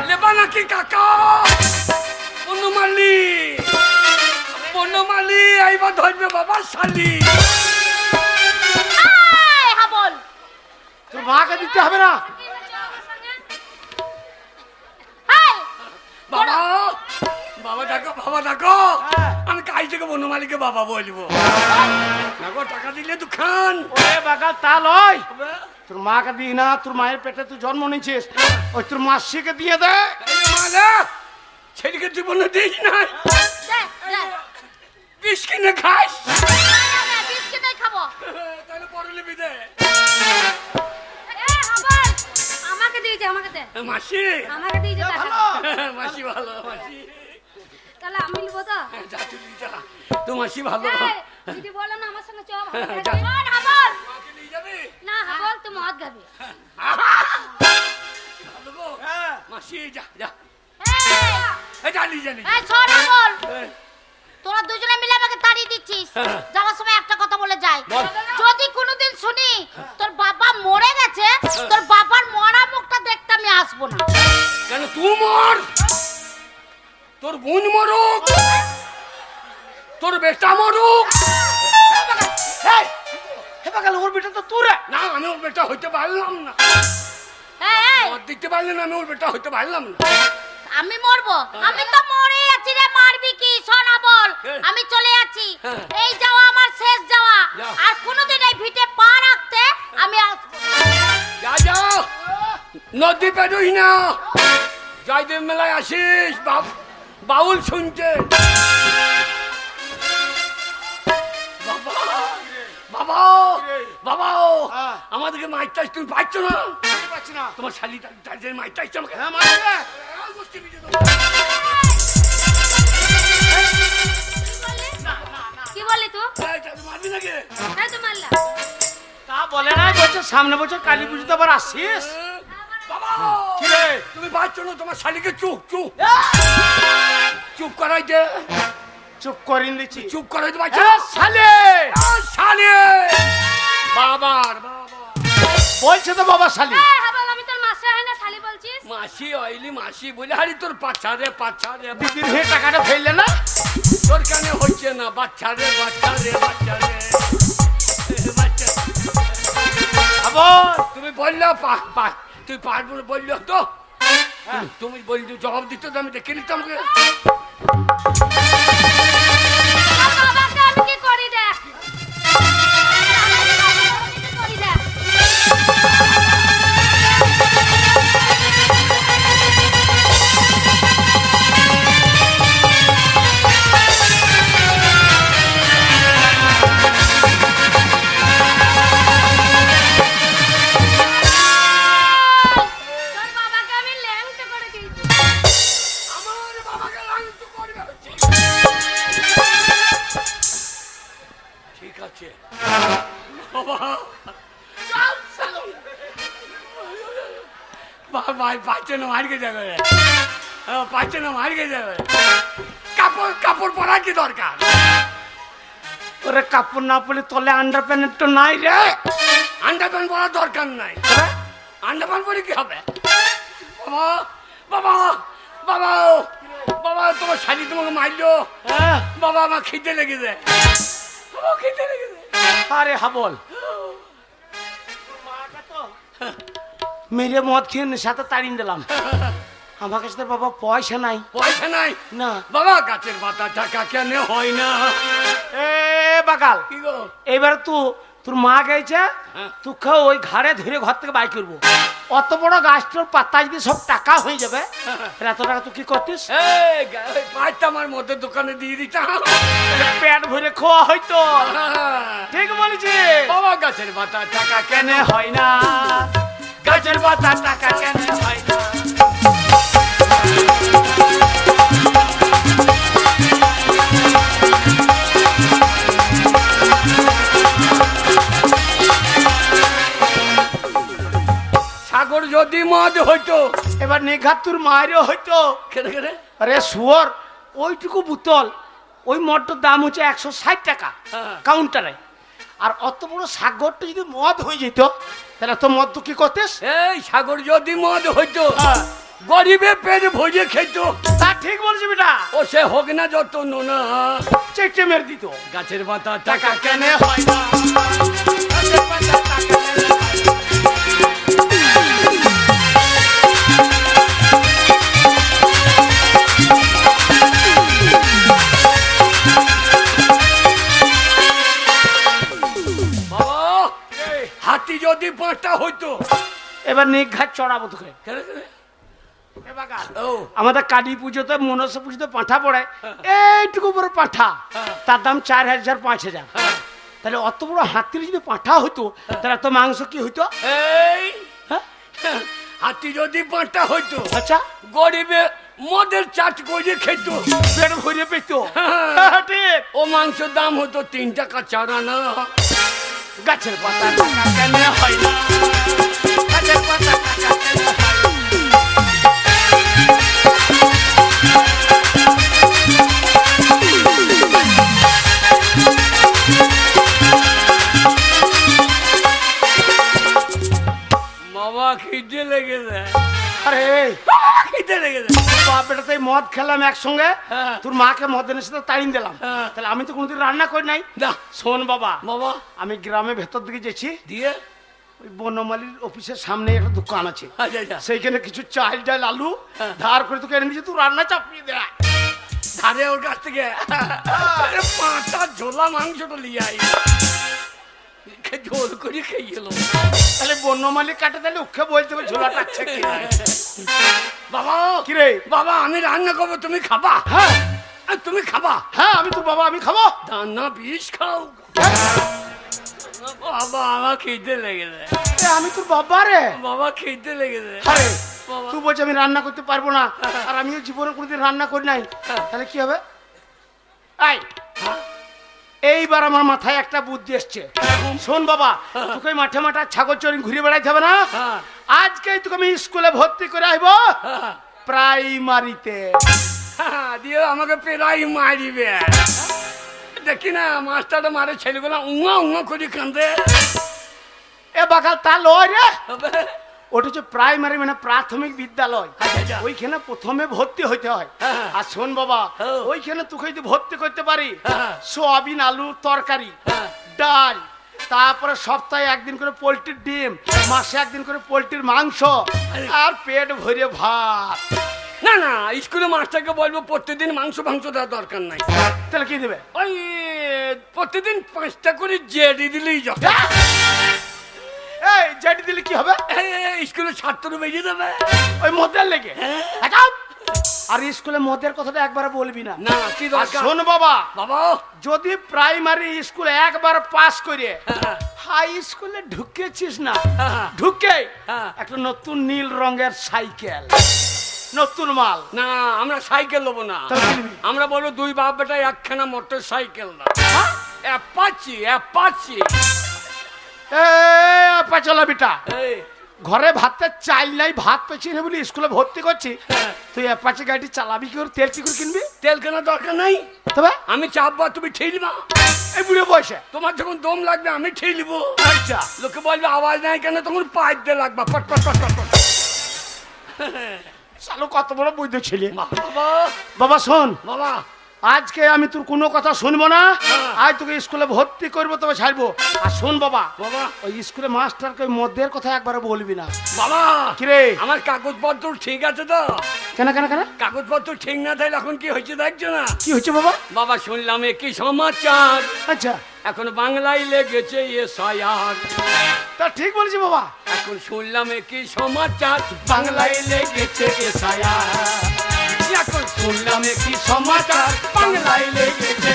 লেবা নাকি কাকা? বনমালী এইবার ধরবে বাবা শালি। এই হাবল, তোর মাকে দিতে হবে না। এই, বাবা, বাবা দেখো, হ্যাঁ। আমি কাজ থেকে বনমালীকে বাবা বলবো। দেখো টাকা দিলে তো খান। ওরে বাগা তা লয়, তোর মাকে দিই না, তোর মায়ের পেটে তুই জন্ম নিয়েছিস, ওই তোর মাসিকে দিয়ে দে। মালা ছেলেকে জীবনে দিস না, দে, দে। বিষ কিনে খাস। না, না, বিস্কিটই খাবো। তাহলে পরে নিবি দে। এ হাবল, আমাকে দিয়েছে, আমাকে দে, মাসি আমাকে দিয়েছে টাকা। মাসি ভালো, মাসি তাহলে আমি নিবো তো? যা তুই যা, তো মাসি ভালো। এই, দিদি বললাম না আমার সঙ্গে চল, ভালো যা। থাকবি। শোন হাবল, মাকে নিয়ে যাবি? না হাবল তুই মদ খাবি। ভালো গো। মাসি যা যা, এই, জানি জানি। এই শোন আমল, তোরা দুজনে মিলে আমাকে তাড়িয়ে দিচ্ছিস। যাওয়ার সময় একটা কথা বলে যাই, বল। যদি কোনোদিন শুনি তোর বাবা মরে গেছে, তোর বাবার মরা মুখটা দেখতে আমি আসবো না। কেন তুই মর, তোর বোন মরুক, তোর বেটা মরুক। এই, হে বাগাল, ওর বেটা তো তোর। না আমি ওর বেটা হইতে পারলাম না, এই, এই, মদ দিতে পারলে না, আমি ওর বেটা হইতে পারলাম না। আমি মরবো? আমি তো মরে আছি রে, মারবি কি? শোনা বল, হ্যাঁ। আমি চলে যাচ্ছি। হ্যাঁ। এই যাওয়া আমার শেষ যাওয়া, যাও। আর কোনোদিন এই ভিটে পা রাখতে আমি আসবো না। যা যা, নদী পেরোই না, জয়দেব মেলায় আসিস বাউল শুনতে। বাবা বাবা বাবা, হ্যাঁ। আমাদেরকে মাইটাইস তুমি পাচ্ছ না? পাচ্ছি না। তোমার শালি তাদের মাইটাইস আমাকে। হ্যাঁ, মারবে। গোষ্ঠী বিজয় কি বললি তুই? মারবি নাকি? তাই তো মারলা। তা বলে না, বলছে সামনে বছর কালী পুজোতে আবার আসিস। বাবা কি রে? তুমি পাচ্ছ না, তোমার শালিকে চুপ চুপ চুপ করাই দে, চুপ করিন দিচ্ছি। চুপ করাই দে পাচ্ছ এ, শালে শালি বাবার বাবা। বলছে তো বাবা শালি। এই হাবল, আমি তোর মাসে হয় না শালি বলছিস? মাসি অইলি মাসি বলে, হারি তোর বাচ্চা রে বাচ্চা রে, দিদির হয়ে টাকাটা ফেললে না। তোর কেন হচ্ছে না? বাচ্চা রে বাচ্চা রে বাচ্চা রে বাচ্চা। আবার তুমি বললো তুই পারবো না বললো তো, তুমি বললি জবাব দিতে তো আমি দেখে নিতাম। আর বাবাকে আমি কি করি দেখ, আমি কি করি দেখ। তোর বাবাকে আমি ল্যাংটা করে দিয়েছি। আমার বাবাকে লাঞ্ছ করবে হচ্ছে। ঠিক আছে বাবা, চল, চলো। বাবা বাচ্চা না মার গে যাবে, বাচ্চা না মার গে যাবে। কাপড় কাপড় পরা কি দরকার? ওরে কাপড় না পরলে তলে আন্ডার প্যান্ট তো নাই রে। আন্ডার প্যান্ট পরার দরকার নাই। আন্ডার প্যান্ট পরে কি হবে? বাবা বাবা বাবা বাবা, তোমার শাড়ি তোমাকে মারলো। হ্যাঁ। বাবা আমার খিদে লেগেছে, বাবা খিদে লেগেছে। আরে হাবল, মেরে মদ খেয়ে নেশাতে তাড়িয়ে দিলাম। আমার কাছে তো বাবা পয়সা নাই। পয়সা নাই না। বাবা, গাছের পাতা টাকা কেন হয় না? এ বাগাল, কি গো? এবার তোর মা গেছে, হ্যাঁ। তোকে ওই ঘাড়ে ধরে ঘর থেকে বাই করবো। অত বড় গাছটার পাতা যদি সব টাকা হয়ে যাবে, তাহলে এত টাকা তুই কি করতিস? এই পাঁচটা আমার মধ্যে দোকানে দিয়ে দিতাম, পেট ভরে খাওয়া হয়তো। হ্যাঁ। ঠিক বলেছি। বাবা, গাছের পাতা টাকা কেন কেন হয় না? গাছের পাতা টাকা কেন হয় না? সাগর যদি মদ হইতো, এবার নিঘাত তোর মায়েরও হয়তো। কেন কেন? আরে শুয়োর, ওইটুকু বোতল, ওই মদটার দাম হচ্ছে 160 টাকা হ্যাঁ। কাউন্টারে। আর অত বড় সাগরটা যদি মদ হয়ে যেত, তাহলে তো মদ তো কি করতিস? এই সাগর যদি মদ হইতো, হ্যাঁ। গরিবে পেট ভরে খেত। তা ঠিক বলছি বেটা। ও সে হোক না যত নোনা, চেটে মেরে দিত। গাছের পাতা টাকা টাকা কেন হয় না? গাছের পাতা টাকা কেন হয় না? বাবা, হাতি হাতি যদি 5টা হইতো। এবার নিঘাত চড়াবো তোকে। কেন, কেন? এ বাবা, ও আমাদের কালী পুজোতে মনসা পুজোতে পাঁঠা পড়ে, এইটুকু বড় পাঁঠা, তার দাম 4000 5000। তাহলে অত বড় হাতির যদি পাঁঠা হতো তাহলে এত মাংস কি হইতো? এই হ্যাঁ? হাতি যদি 5টা হইতো, আচ্ছা, গরিবে মদের চাট করে খেত, পেট ভরে পেত। ঠিক। ও মাংসের দাম হতো 3 টাকা 4 আনা। গাছের পাতা টাকা কেন হয় না, গাছের পাতা টাকা কেন হয় না? বাবা খিদে লেগেছে, আরে খিদে লেগেছে। বাপ বেটা তাই মদ খেলাম একসঙ্গে, হ্যাঁ। তোর মাকে মদের সাথে তাড়িয়ে দিলাম। হ্যাঁ। তাহলে আমি তো কোনোদিন রান্না করি নাই। না শোন বাবা, বাবা, আমি গ্রামে ভেতর দিকে গেছি, দিয়ে ওই বনমালীর অফিসের সামনে একটা দোকান আছে, আচ্ছা আচ্ছা, সেইখানে কিছু চাল ডাল আলু হ্যাঁ। ধার করে তোকে এনে দিয়েছি, তুই রান্না চাপিয়ে দে। ধারে ওর কাছ থেকে 5টা ঝোলা মাংসটা লিয়ে আই, ঝোল করে খেয়ে গেল। তাহলে বনমালী কাটে, তাহলে ওকে বলতে হবে ঝোলা টাচ্ছে কি না। বাবা কি রে? বাবা, আমি রান্না করবো, তুমি খাবা? হ্যাঁ তুমি খাবা? হ্যাঁ, আমি তোর বাবা, আমি খাবো। দানা বিষ খাও। বাবা আমার খিদে লেগেছে, এ, আমি তোর বাবা রে। বাবা খিদে লেগেছে। আরে বাবা। তুই বলছিস আমি রান্না করতে পারবো না, আর আমিও জীবনে কোনোদিন রান্না করি নাই, তাহলে কি হবে? আই, এইবার আমার মাথায় একটা বুদ্ধি এসছে। শোন বাবা, তোকে ওই মাঠে মাঠে ছাগল চড়ি ঘুরে বেড়াইতে হবে না। হ্যাঁ। আজকেই তোকে আমি স্কুলে ভর্তি করে আসবো, প্রাইমারিতে। দিয়ে আমাকে পেরাই মারিবে। দেখি না মাস্টারটা মারে ছেলেগুলো উঙা উঙা করে কান্দে। এ বাকাল তা লয় রে, হবে? ওটা হচ্ছে প্রাইমারি মানে প্রাথমিক বিদ্যালয়। আচ্ছা, আচ্ছা। ওইখানে প্রথমে ভর্তি হইতে হয়। হ্যাঁ। আর শোন বাবা, হ্যাঁ। ওইখানে তোকে যদি ভর্তি করতে পারি, হ্যাঁ। সোয়াবিন আলু তরকারি, হ্যাঁ। ডাল, তারপরে সপ্তাহে একদিন করে পোলট্রির ডিম, মাসে একদিন করে পোলট্রির মাংস, আর পেট ভরে ভাত। না না, স্কুলে মাস্টারকে বলবো প্রত্যেকদিন মাংস মাংস দেওয়ার দরকার নাই। তাহলে কি দেবে? ওই প্রত্যেকদিন 5টা করে জেডি দিলেই যত। এই যেটি দিলে কি হবে? স্কুলে ছাত্র বেরিয়ে দেবে। ওই মদের লেগে। হটাও। আর স্কুলে মদের কথাটা একবার বলবি না। না কি আর দরকার? শোন বাবা, বাবা যদি প্রাইমারি স্কুলে একবার পাস করে হ্যাঁ। হাই স্কুলে ঢুকেছিস না, হ্যাঁ। ঢুকে হ্যাঁ। একটা নতুন নীল রঙের সাইকেল, নতুন মাল। না, আমরা সাইকেল নেবো না, তাহলে কি নিবি? আমরা বলবো 2 বাপ বেটা একখানা মোটর সাইকেল না। Apache Apache. পাচলা বেটা, এই ঘরে ভাতটা চাল নাই, ভাত পেছিয়ে নেই বলি স্কুলে ভর্তি করছি, তুই অ্যাপাচি গাড়ি চালাবি কি করে? তেল কি করে কিনবি? তেল কেনার দরকার নাই, তবে আমি চাপবা তুমি ঠেলবা। এই বুড়ো বয়সে তোমার যখন দম লাগবে আমি ঠেলবো। আচ্ছা, লোকে বলবে আওয়াজ নাই কেন, তখন পাইপ দিয়ে লাগবা পট পট পট পট পট। চালু কত বড় বৈধ ছেলে। বাবা বাবা শোন, বাবা আজকে আমি তোর কোনো কথা শুনবো না, হ্যাঁ। আজ তোকে স্কুলে ভর্তি করবো, তবে ছাড়বো। আর শোন বাবা, বাবা ওই স্কুলে মাস্টারকে ওই মদের কথা একবার বলবি না। বাবা কিরে? আমার কাগজপত্র ঠিক আছে তো? কেন কেন কেন? কাগজপত্র ঠিক না থাকলে এখন কি হয়েছে দেখছো না? কি হচ্ছে বাবা? বাবা শুনলাম কি সমাচার, আচ্ছা, এখন বাংলায় লেগেছে এসআইআর। তা ঠিক বলেছি বাবা। এখন শুনলাম কি সমাচার, বাংলায় লেগেছে এসআইআর। এখন শুনলাম কি সমাচার, বাংলায় লেগেছে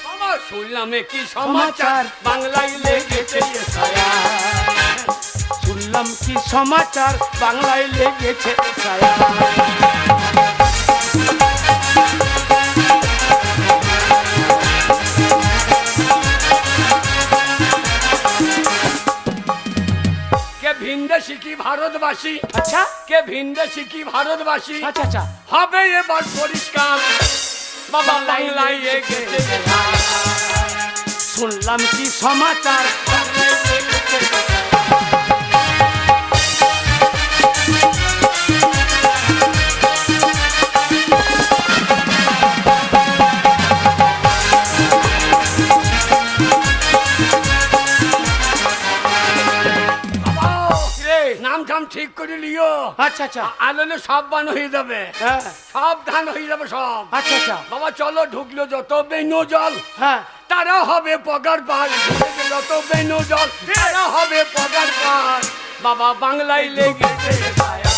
বাবা শুনলাম কি সমাচার, বাংলায় লেগেছে এসআইআর। শুনলাম কি সমাচার, বাংলায় লেগেছে ছায়া। কে ভিনদেশি কি ভারতবাসী, আচ্ছা কে ভিনদেশি কি ভারতবাসী, আচ্ছা আচ্ছা, হবে এবার পরিষ্কার, বাবা বাংলায় লেগেছে এসআইআর। শুনলাম কি সমাচার, বাংলায় লেগেছে এসআইআর। নাম ঠাম ঠিক করে লিও। দিও। আচ্ছা আচ্ছা আলোলে সব বান হয়ে যাবে, হ্যাঁ সব ধান হয়ে যাবে সব। আচ্ছা আচ্ছা বাবা চলো, ঢুকলো যত বেনো জল হ্যাঁ তারা হবে পগার পার, ঢুকে যত বেনো জল তারা হবে পগার পার। বাবা বাংলায় লেগেছে ছায়া,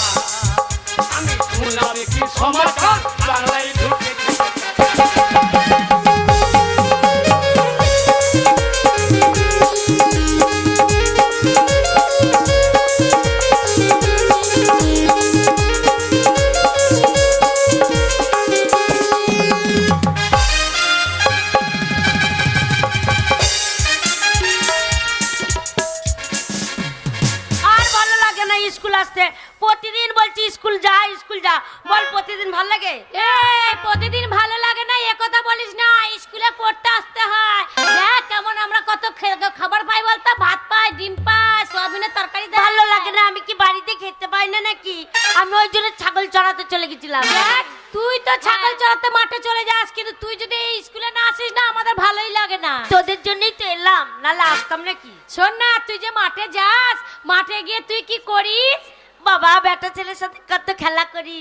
আমি শুনলাম কি সমাচার বাংলায় ঢুকেছে। আর ভালো লাগে না স্কুল আসতে। প্রতিদিন বলছি স্কুল যা স্কুল যা, বল প্রতিদিন ভালো লাগে? এ প্রতিদিন ভালো লাগে না এ কথা বলিস না, স্কুলে পড়তে আসতে হয়। দেখ কেমন আমরা কত খাবার পাই বলতো, ভাত পাই, ডিম পাই, সয়াবিনের তরকারি দেয়। ভালো লাগে না? আমি কি বাড়িতে খেতে পাই না নাকি? আমি ওই জন্য ছাগল চড়াতে চলে গেছিলাম। দেখ তুই তো ছাগল চড়াতে মাঠে চলে যাস, কিন্তু তুই যদি এই স্কুলে না আসিস না আমাদের ভালোই লাগে না। তোদের জন্যই তো এলাম, নাহলে আসতাম নাকি? শোন না, তুই যে মাঠে যাস, মাঠে গিয়ে তুই কি করিস? বাবা বেটা ছেলের সাথে কত খেলা করি।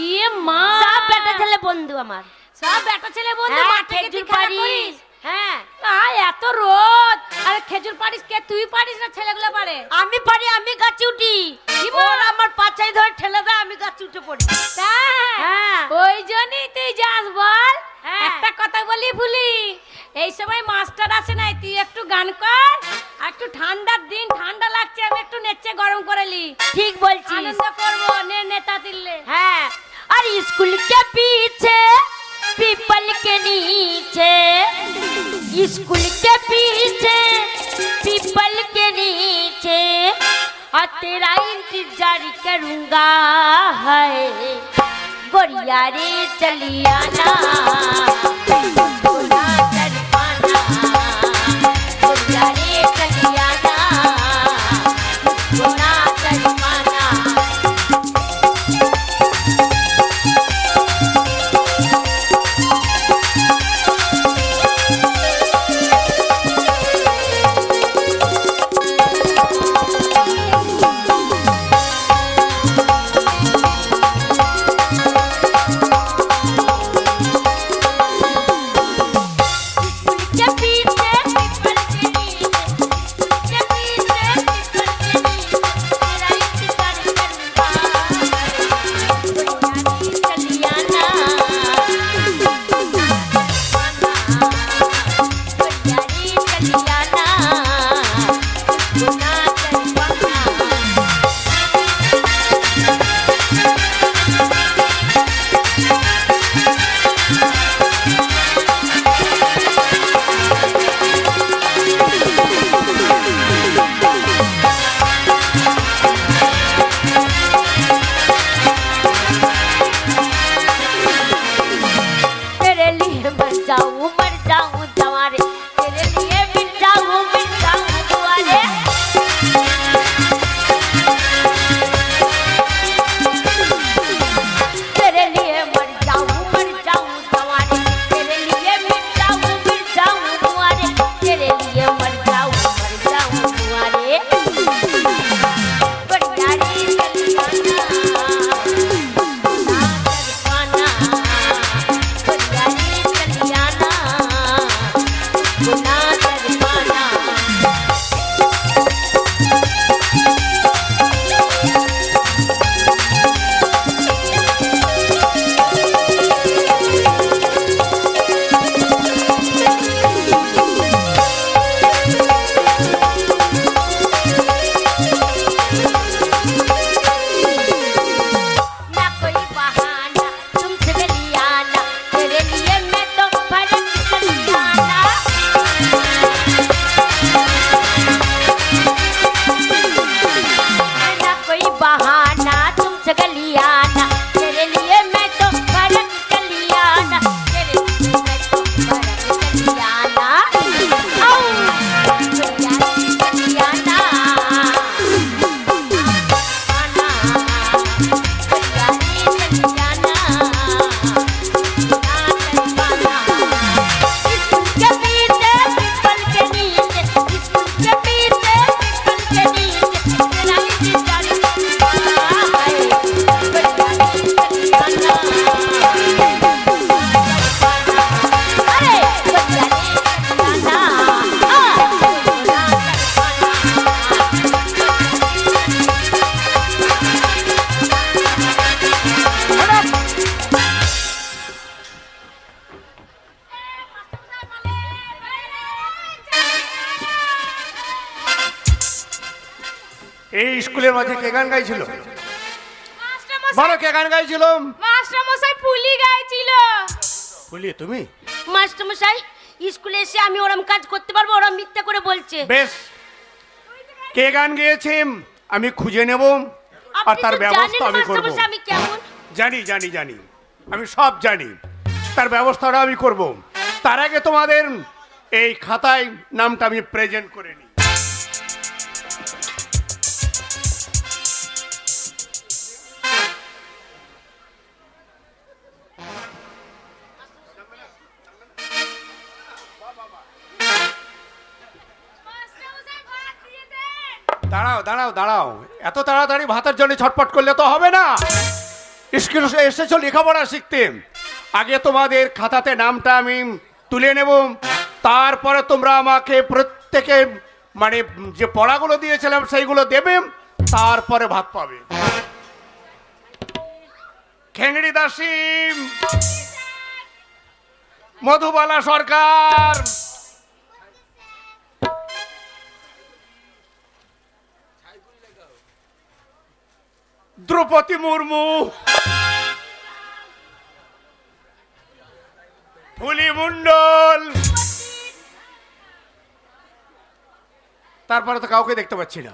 ইয়ে মা, সব বেটা ছেলে বন্ধু আমার। সব বেটা ছেলে বন্ধু হ্যাঁ, মাঠে গিয়ে তুই খেজুর খেলা পারিস। করিস? হ্যাঁ এত রোদ, আরে খেজুর পারিস কে? তুই পারিস না ছেলেগুলো পারে? আমি পারি, আমি গাছে উঠি। কি বল? ওর আমার পাছায় ধরে ঠেলে দেয়, আমি গাছে উঠে পড়ি। তাই? হ্যাঁ। ওই জন্যই তুই যাস বল। হ্যাঁ। একটা কথা বলি ভুলি, এই সময় মাস্টার আসে নাই, তুই একটু গান কর। আর একটু ঠান্ডার দিন, ঠান্ডা লাগছে, আমি একটু নেচে গরম করে লি, ঠিক বলছিস। আনন্দ করবো। নেতা দিলে হ্যাঁ, और स्कूल के पीछे पीपल के नीचे, स्कूल के पीछे पीपल के नीचे, और तेरा इंतजार करूंगा है गोरिया रे चलिया ना, गुना दरपाना, गोरिया रे चलिया ना, गुना दरपाना। মাঝে কে গান গাইছিল? মাস্টারমশাই বলো কে গান গাইছিল? মাস্টারমশাই ফুলি গাইছিল। বলি তুমি? মাস্টারমশাই স্কুলে এসে আমি ওরম কাজ করতে পারবো? ওরা মিথ্যা করে বলছে। বেশ, কে গান গেয়েছে আমি খুঁজে নেব, আর আপনি তার তো ব্যবস্থা জানেন আমি করব। মাস্টারমশাই আমি কেমন। জানি জানি জানি, আমি সব জানি, তার ব্যবস্থাটা আমি করব। তার আগে তোমাদের এই খাতায় নামটা আমি প্রেজেন্ট করে নিই। দাঁড়াও দাঁড়াও দাঁড়াও, এত তাড়াতাড়ি ভাতের জন্য ছটপট করলে তো হবে না। স্কুলে এসেছো লেখাপড়া শিখতে, আগে তোমাদের খাতাতে নামটা আমি তুলে নেব, তারপরে তোমরা আমাকে প্রত্যেকে মানে যে পড়াগুলো দিয়েছিলাম সেইগুলো দেবে, তারপরে ভাত পাবে। খেংড়ি দাসী, মধুবালা সরকার, দ্রৌপদী মুর্মু, ফুলি মন্ডল, তারপরে তো কাউকে দেখতে পাচ্ছি না।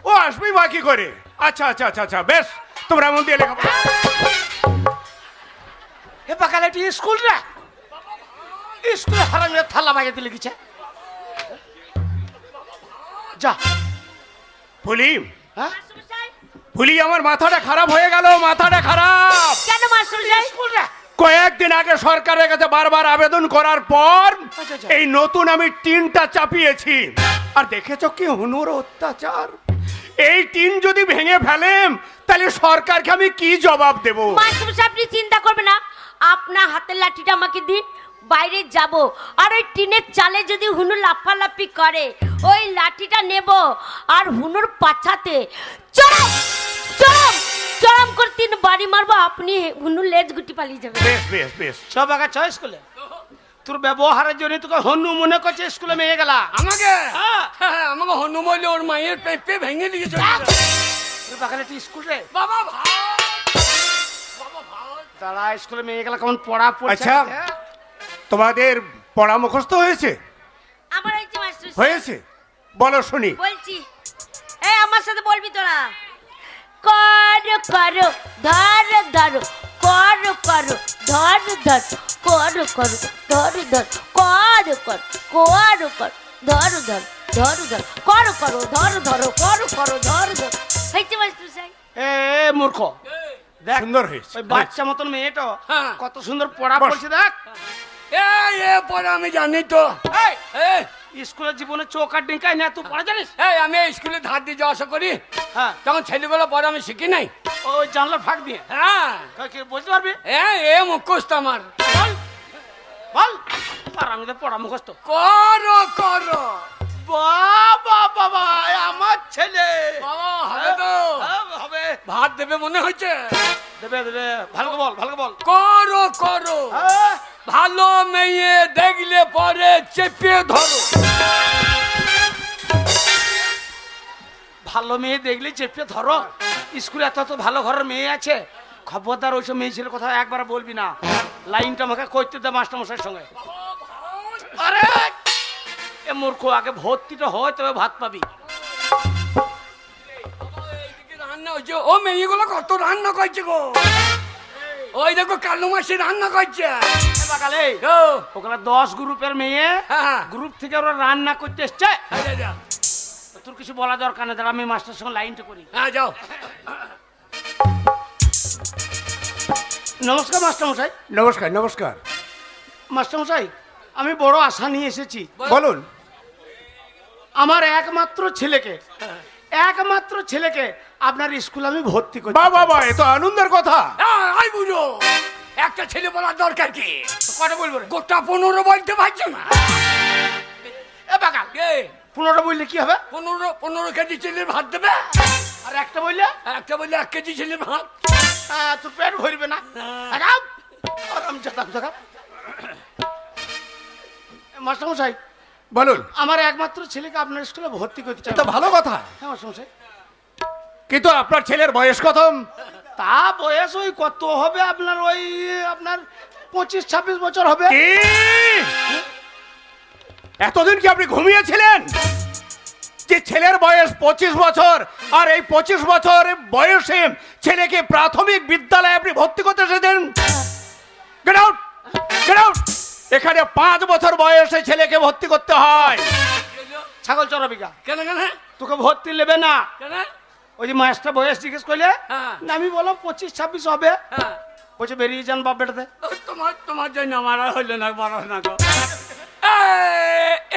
ও আসবেই বা কি করে? আচ্ছা আচ্ছা আচ্ছা আচ্ছা, বেশ, তোমরা মন দিয়ে লেখাপড়া। এ পাকালে এটি স্কুল রে, স্কুলে হারামে থালা বাগিয়ে দিলে গেছে। যা ফুলি, হ্যাঁ ফুলি, আমার মাথাটা খারাপ হয়ে গেল, মাথাটা খারাপ। কেন মাস্টারমশাই? স্কুল রে কয়েকদিন আগে সরকারের কাছে বারবার আবেদন করার পর আচ্ছা। এই নতুন আমি টিনটা চাপিয়েছি, আর দেখেছো কি হুনুর অত্যাচার। এই টিন যদি ভেঙে ফেলেম তাহলে সরকারকে আমি কি জবাব দেব? মাস্টারমশাই আপনি চিন্তা করবেন না, আপনার হাতের লাঠিটা আমাকে দিন, বাইরে যাব, আর ওই টিনের চালে যদি হুনু লাফালাফি করে ওই লাঠিটা নেব, আর হুনুর পাছাতে চরম চরম চরম করে 3 বাড়ি মারবো, আপনি হুনুর লেজ গুটি পালিয়ে যাবে। বেশ বেশ বেশ, সব আগে ছয় স্কুলে তোর ব্যবহারের জন্য তোকে হনু মনে করছে স্কুলে মেয়ে গেলা। আমাকে হ্যাঁ। আমাকে হনুমলে ওর মায়ের পেঁপে ভেঙে দিয়ে চলে গেল। তোর পাকালে তুই স্কুল রে বাবা ভাত, বাবা ভাত। দাঁড়া, স্কুলে মেয়ে গেলা কেমন পড়া পড়ছে। আচ্ছা, তোমাদের পড়া মুখস্থ হয়েছে? আমার এই যে মাস্টার হয়েছে, বলো শুনি। বলছি, এই আমার সাথে বলবি তোরা। কর করো ধর ধরো, কর করো ধর ধর, কর করো ধর ধর, কর কর, কর কর ধর ধর, ধর ধর, কর করো ধর ধরো, কর করো ধর ধর। হয়েছে মাস্টার সাহেব? এ মূর্খ, দেখ সুন্দর হয়েছে, ওই বাচ্চা মতন মেয়েটা হ্যাঁ। কত সুন্দর পড়া বস। পড়ছে দেখ। এ পরে আমি জানি তো। এই, এই, স্কুলের জীবনে চোখ আর ডিঙ্কায় না, তুই পড়া জানিস? এই, আমি এই স্কুলে ধার দিয়ে যাওয়া আসা করি, হ্যাঁ, তখন ছেলেগুলো পরে আমি শিখি নাই। ওই জানলার ফাঁক দিয়ে হ্যাঁ, কি বলতে পারবি? এ মুখস্থ আমার। বল বল। আর আমি তো পড়া মুখস্থ। করো করো বাবা বাবা, আমার ছেলে বাবা, হবে তো? হ্যাঁ, হবে। ভাত দেবে মনে হচ্ছে। দেবে দেবে, ভালো করে বল, ভালো করে বল। করো করো, হ্যাঁ, ভালো মেয়ে দেখলে পরে চেপে ধরো। ভালো মেয়ে দেখলে চেপে ধরো। স্কুলে এত এত ভালো ঘরের মেয়ে আছে, খবরদার ওইসব মেয়ে ছেলের কথা একবার বলবি না। লাইনটা আমাকে করতে দে মাস্টার মশাইয়ের সঙ্গে। আরে এ মূর্খ, আগে ভর্তিটা হয় তবে ভাত পাবি। এইদিকে রান্না হচ্ছে, ও মেয়েগুলো কত রান্না করছে গো। ওই দেখো কালু মাসি রান্না করছে। এ বাকালে, ও, ওখানে 10 গ্রুপের মেয়ে, হ্যাঁ। গ্রুপ থেকে ওরা রান্না করতে এসছে। আচ্ছা, আচ্ছা। তোর কিছু বলা দরকার নেই, দাঁড়া, আমি মাস্টার সঙ্গে লাইনটা করি। হ্যাঁ, যাও। নমস্কার মাস্টার মশাই। নমস্কার নমস্কার, মাস্টার মশাই, আমি বড় আশা নিয়ে এসেছি। বলুন। আমার একমাত্র ছেলেকে আপনার স্কুলে আমি ভর্তি করি। বাবা বাবা, এ তো আনন্দের কথা। আই বুঝো, একটা ছেলে বলার দরকার কি? কটা বলবো রে? গোটা 15 বলতে পারছো না? এ বাকাল, 15টা বললে কি হবে? 15 কেজি ছেলের ভাত দেবে, আর একটা বললে একটা বললে 1 কেজি ছেলের ভাত। তোর পেট ভরবে না। মাস্টার মশাই, বলুন। আমার একমাত্র ছেলেকে আপনার স্কুলে ভর্তি করতে চাই। এটা ভালো কথা, হ্যাঁ মাস্টারমশাই। কিন্তু আপনার ছেলের বয়স কত? তা বয়স ওই কত হবে আপনার, ওই আপনার 25-26 বছর হবে। কি? এতদিন কি আপনি ঘুমিয়েছিলেন? যে ছেলের বয়স 25 বছর, আর এই 25 বছর বয়সে ছেলেকে প্রাথমিক বিদ্যালয়ে আপনি ভর্তি করতে এসেছেন? Get out, get out! এখানে 5 বছর বয়সে ছেলেকে ভর্তি করতে হয়। ছাগল চড়াবিকা কেন কেন তোকে ভর্তি নেবে না। কেন? ওই যে মাস্টার বয়স জিজ্ঞেস করলে, হ্যাঁ। না আমি বললাম 25-26 হবে। হ্যাঁ, বলছে বেরিয়ে যান বাপ বেটাতে। ও, তোমার জন্য আমার আর হইলো না, বড় না গো।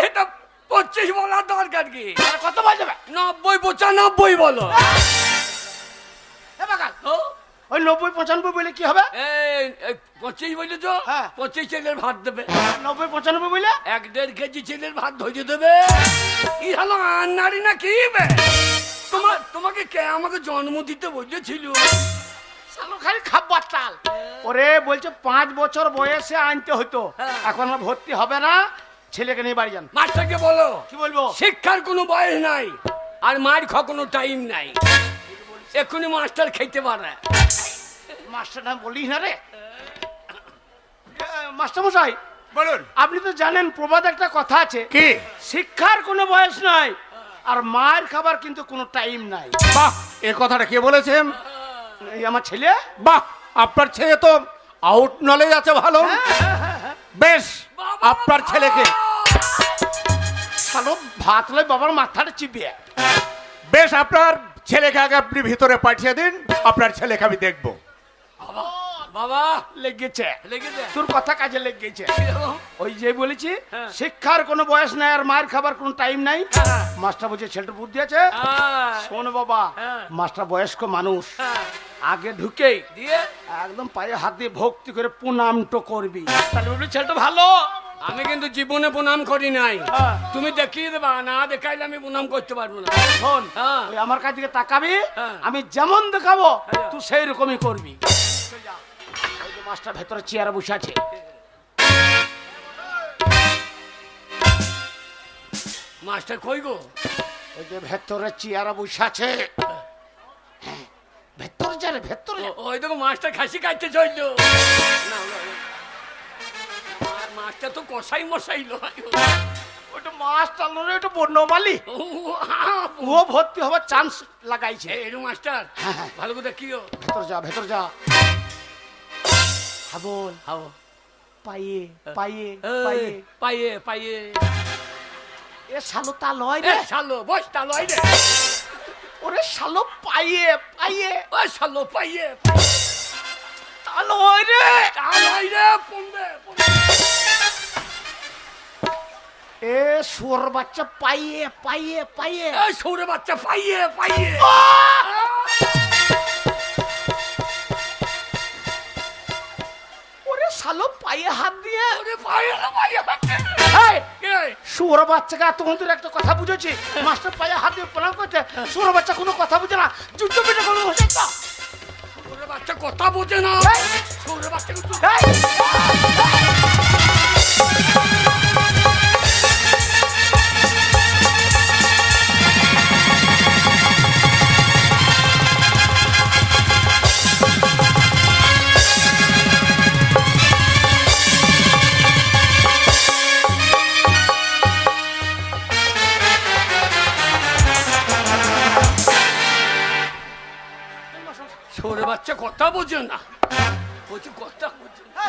এটা 25 বলার দরকার কি? কত বাজবে? 90-95 বলো। এ বাগাল, ও, ওই 90-95 বলে কি হবে? এই 25 বলে তো, হ্যাঁ। 25 ছেলের ভাত দেবে। 90-95 বলে 1-1.5 কেজি ছেলের ভাত ধরে দেবে। ই হলো আন্নারি না কি বে? তোমাকে কে আমাকে জন্ম দিতে বলেছিল? সালো খালি খাবার চাল। ওরে বলছে 5 বছর বয়সে আনতে হতো, হ্যাঁ। এখন আর ভর্তি হবে না, ছেলেকে নিয়ে বাড়ি যান। মাস্টারকে বলো কি বলবো? শিক্ষার কোনো বয়স নাই, আর মার খাওয়ার কোনো টাইম নাই। এক্ষুনি মাস্টার খেতে পারে। মাস্টার নাম বলিস না রে। মাস্টার মশাই, বলুন। আপনি তো জানেন প্রবাদ একটা কথা আছে, কি? শিক্ষার কোনো বয়স নাই, আর মায়ের খাবার কিন্তু কোনো টাইম নাই। বাহ, এই কথাটা কে বলেছেন? এই আমার ছেলে। বাহ, আপনার ছেলে তো আউট নলেজ আছে ভালো। বেশ, আপনার ছেলেকে সালো ভাত লয় বাবার মাথাটা চিবিয়ে। বেশ, আপনার ছেলেকে আগে আপনি ভিতরে পাঠিয়ে দিন, আপনার ছেলেকে আমি দেখবো। বাবা লেগেছে লেগেছে। তোর কথা কাজে লেগেছে। কিরকম? ওই যে বলেছি হ্যাঁ। শিক্ষার কোনো বয়স নাই, আর মায়ের খাবার কোনো টাইম নাই। হ্যাঁ। মাস্টার বলছে ছেলেটার বুদ্ধি আছে। শোন বাবা, হ্যাঁ। মাস্টার বয়স্ক মানুষ, হ্যাঁ, আগে ঢুকেই দিয়ে একদম পায়ে হাত দিয়ে ভক্তি করে প্রণামটো করবি, তাহলে বলবি ছেলেটা ভালো। আমি কিন্তু জীবনে প্রণাম করি নাই। হ্যাঁ। তুমি দেখিয়ে দেবা, না দেখাইলে আমি প্রণাম করতে পারবো না। শোন, হ্যাঁ। ওই আমার কাছ দিকে তাকাবি, হ্যাঁ। আমি যেমন দেখাবো হ্যাঁ। তুই সেই রকমই করবি। ওই যে মাস্টার ভেতরে চেয়ারে বসে আছে। মাস্টার কই গো? ওই যে ভেতরে চেয়ারে বসে আছে। হ্যাঁ, ভেতরে যা রে, ভেতরে যা। ওই দেখো মাস্টার খাসি কাটতে চললো। না, আর মাস্টার তো কষাই মশাই লয়। ওটা মাস্টার নয়, ওটা বন্যমালী। ও, ও ভর্তি হবার চান্স লাগাইছে। এরু মাস্টার হ্যাঁ, হ্যাঁ। ভালো করে দেখিও। ভেতর যা, ভেতর যা। হাবল হাও পায়ে পায়ে এই, পায়ে। পায়ে পায়ে। এ শালো তা লয় এ রে। শালো বসটা লয় রে। ওরে শালো পায়ে পায়ে ও শালো পায়ে তা লয় রে। তা লয় রে। পড়বে এ শুয়োর বাচ্চা পায়ে পায়ে পায়ে। এই সৌরে বাচ্চা পাইয়ে পাইয়ে। ওরে শালো পায়ে হাত দিয়ে। ওরে পায়ে না পাইয়ে হাতে। এই, এই, শুয়োর বাচ্চাকে এত বন্ধুর একটা কথা বুঝেছি, মাস্টার পায়ে হাত দিয়ে প্রণাম করছে। শুয়োর বাচ্চা কোনো কথা বুঝে না, যুদ্ধ পেটে কোনো বসে তো। সৌরে বাচ্চা কথা বোঝে না। এই। সৌরে বাচ্চা কিন্তু এই, সৌরে বাচ্চা কথা বোঝে না। বলছি কথা বোঝে না।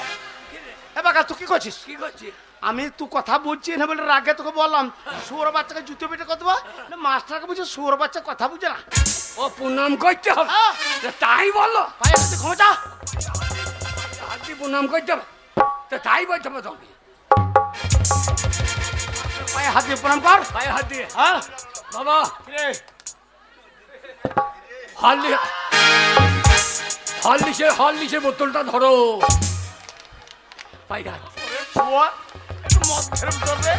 কি রে? এ বাকা তুই কি করছিস? কি করছিস? আমি তুই কথা বুঝছি না বলে রাগে তোকে বললাম শুয়োর বাচ্চাকে জুতো পেটে কত না, মাস্টারকে বুঝে শুয়োর বাচ্চা কথা বুঝে না। ও প্রণাম করতে হবে। হ্যাঁ। তা তাই বলো। পায়ে হাতে ক্ষমতা। হাত দিয়ে প্রণাম করতে হবে। তা তাই বলতে হবে তুমি। পায়ে হাত দিয়ে প্রণাম কর। পায়ে হাত দিয়ে। হ্যাঁ বাবা রে, হরলিশের বোতলটা ধরো। পায়ে হাত। শুয়া একটু মদ ফেরম করবে।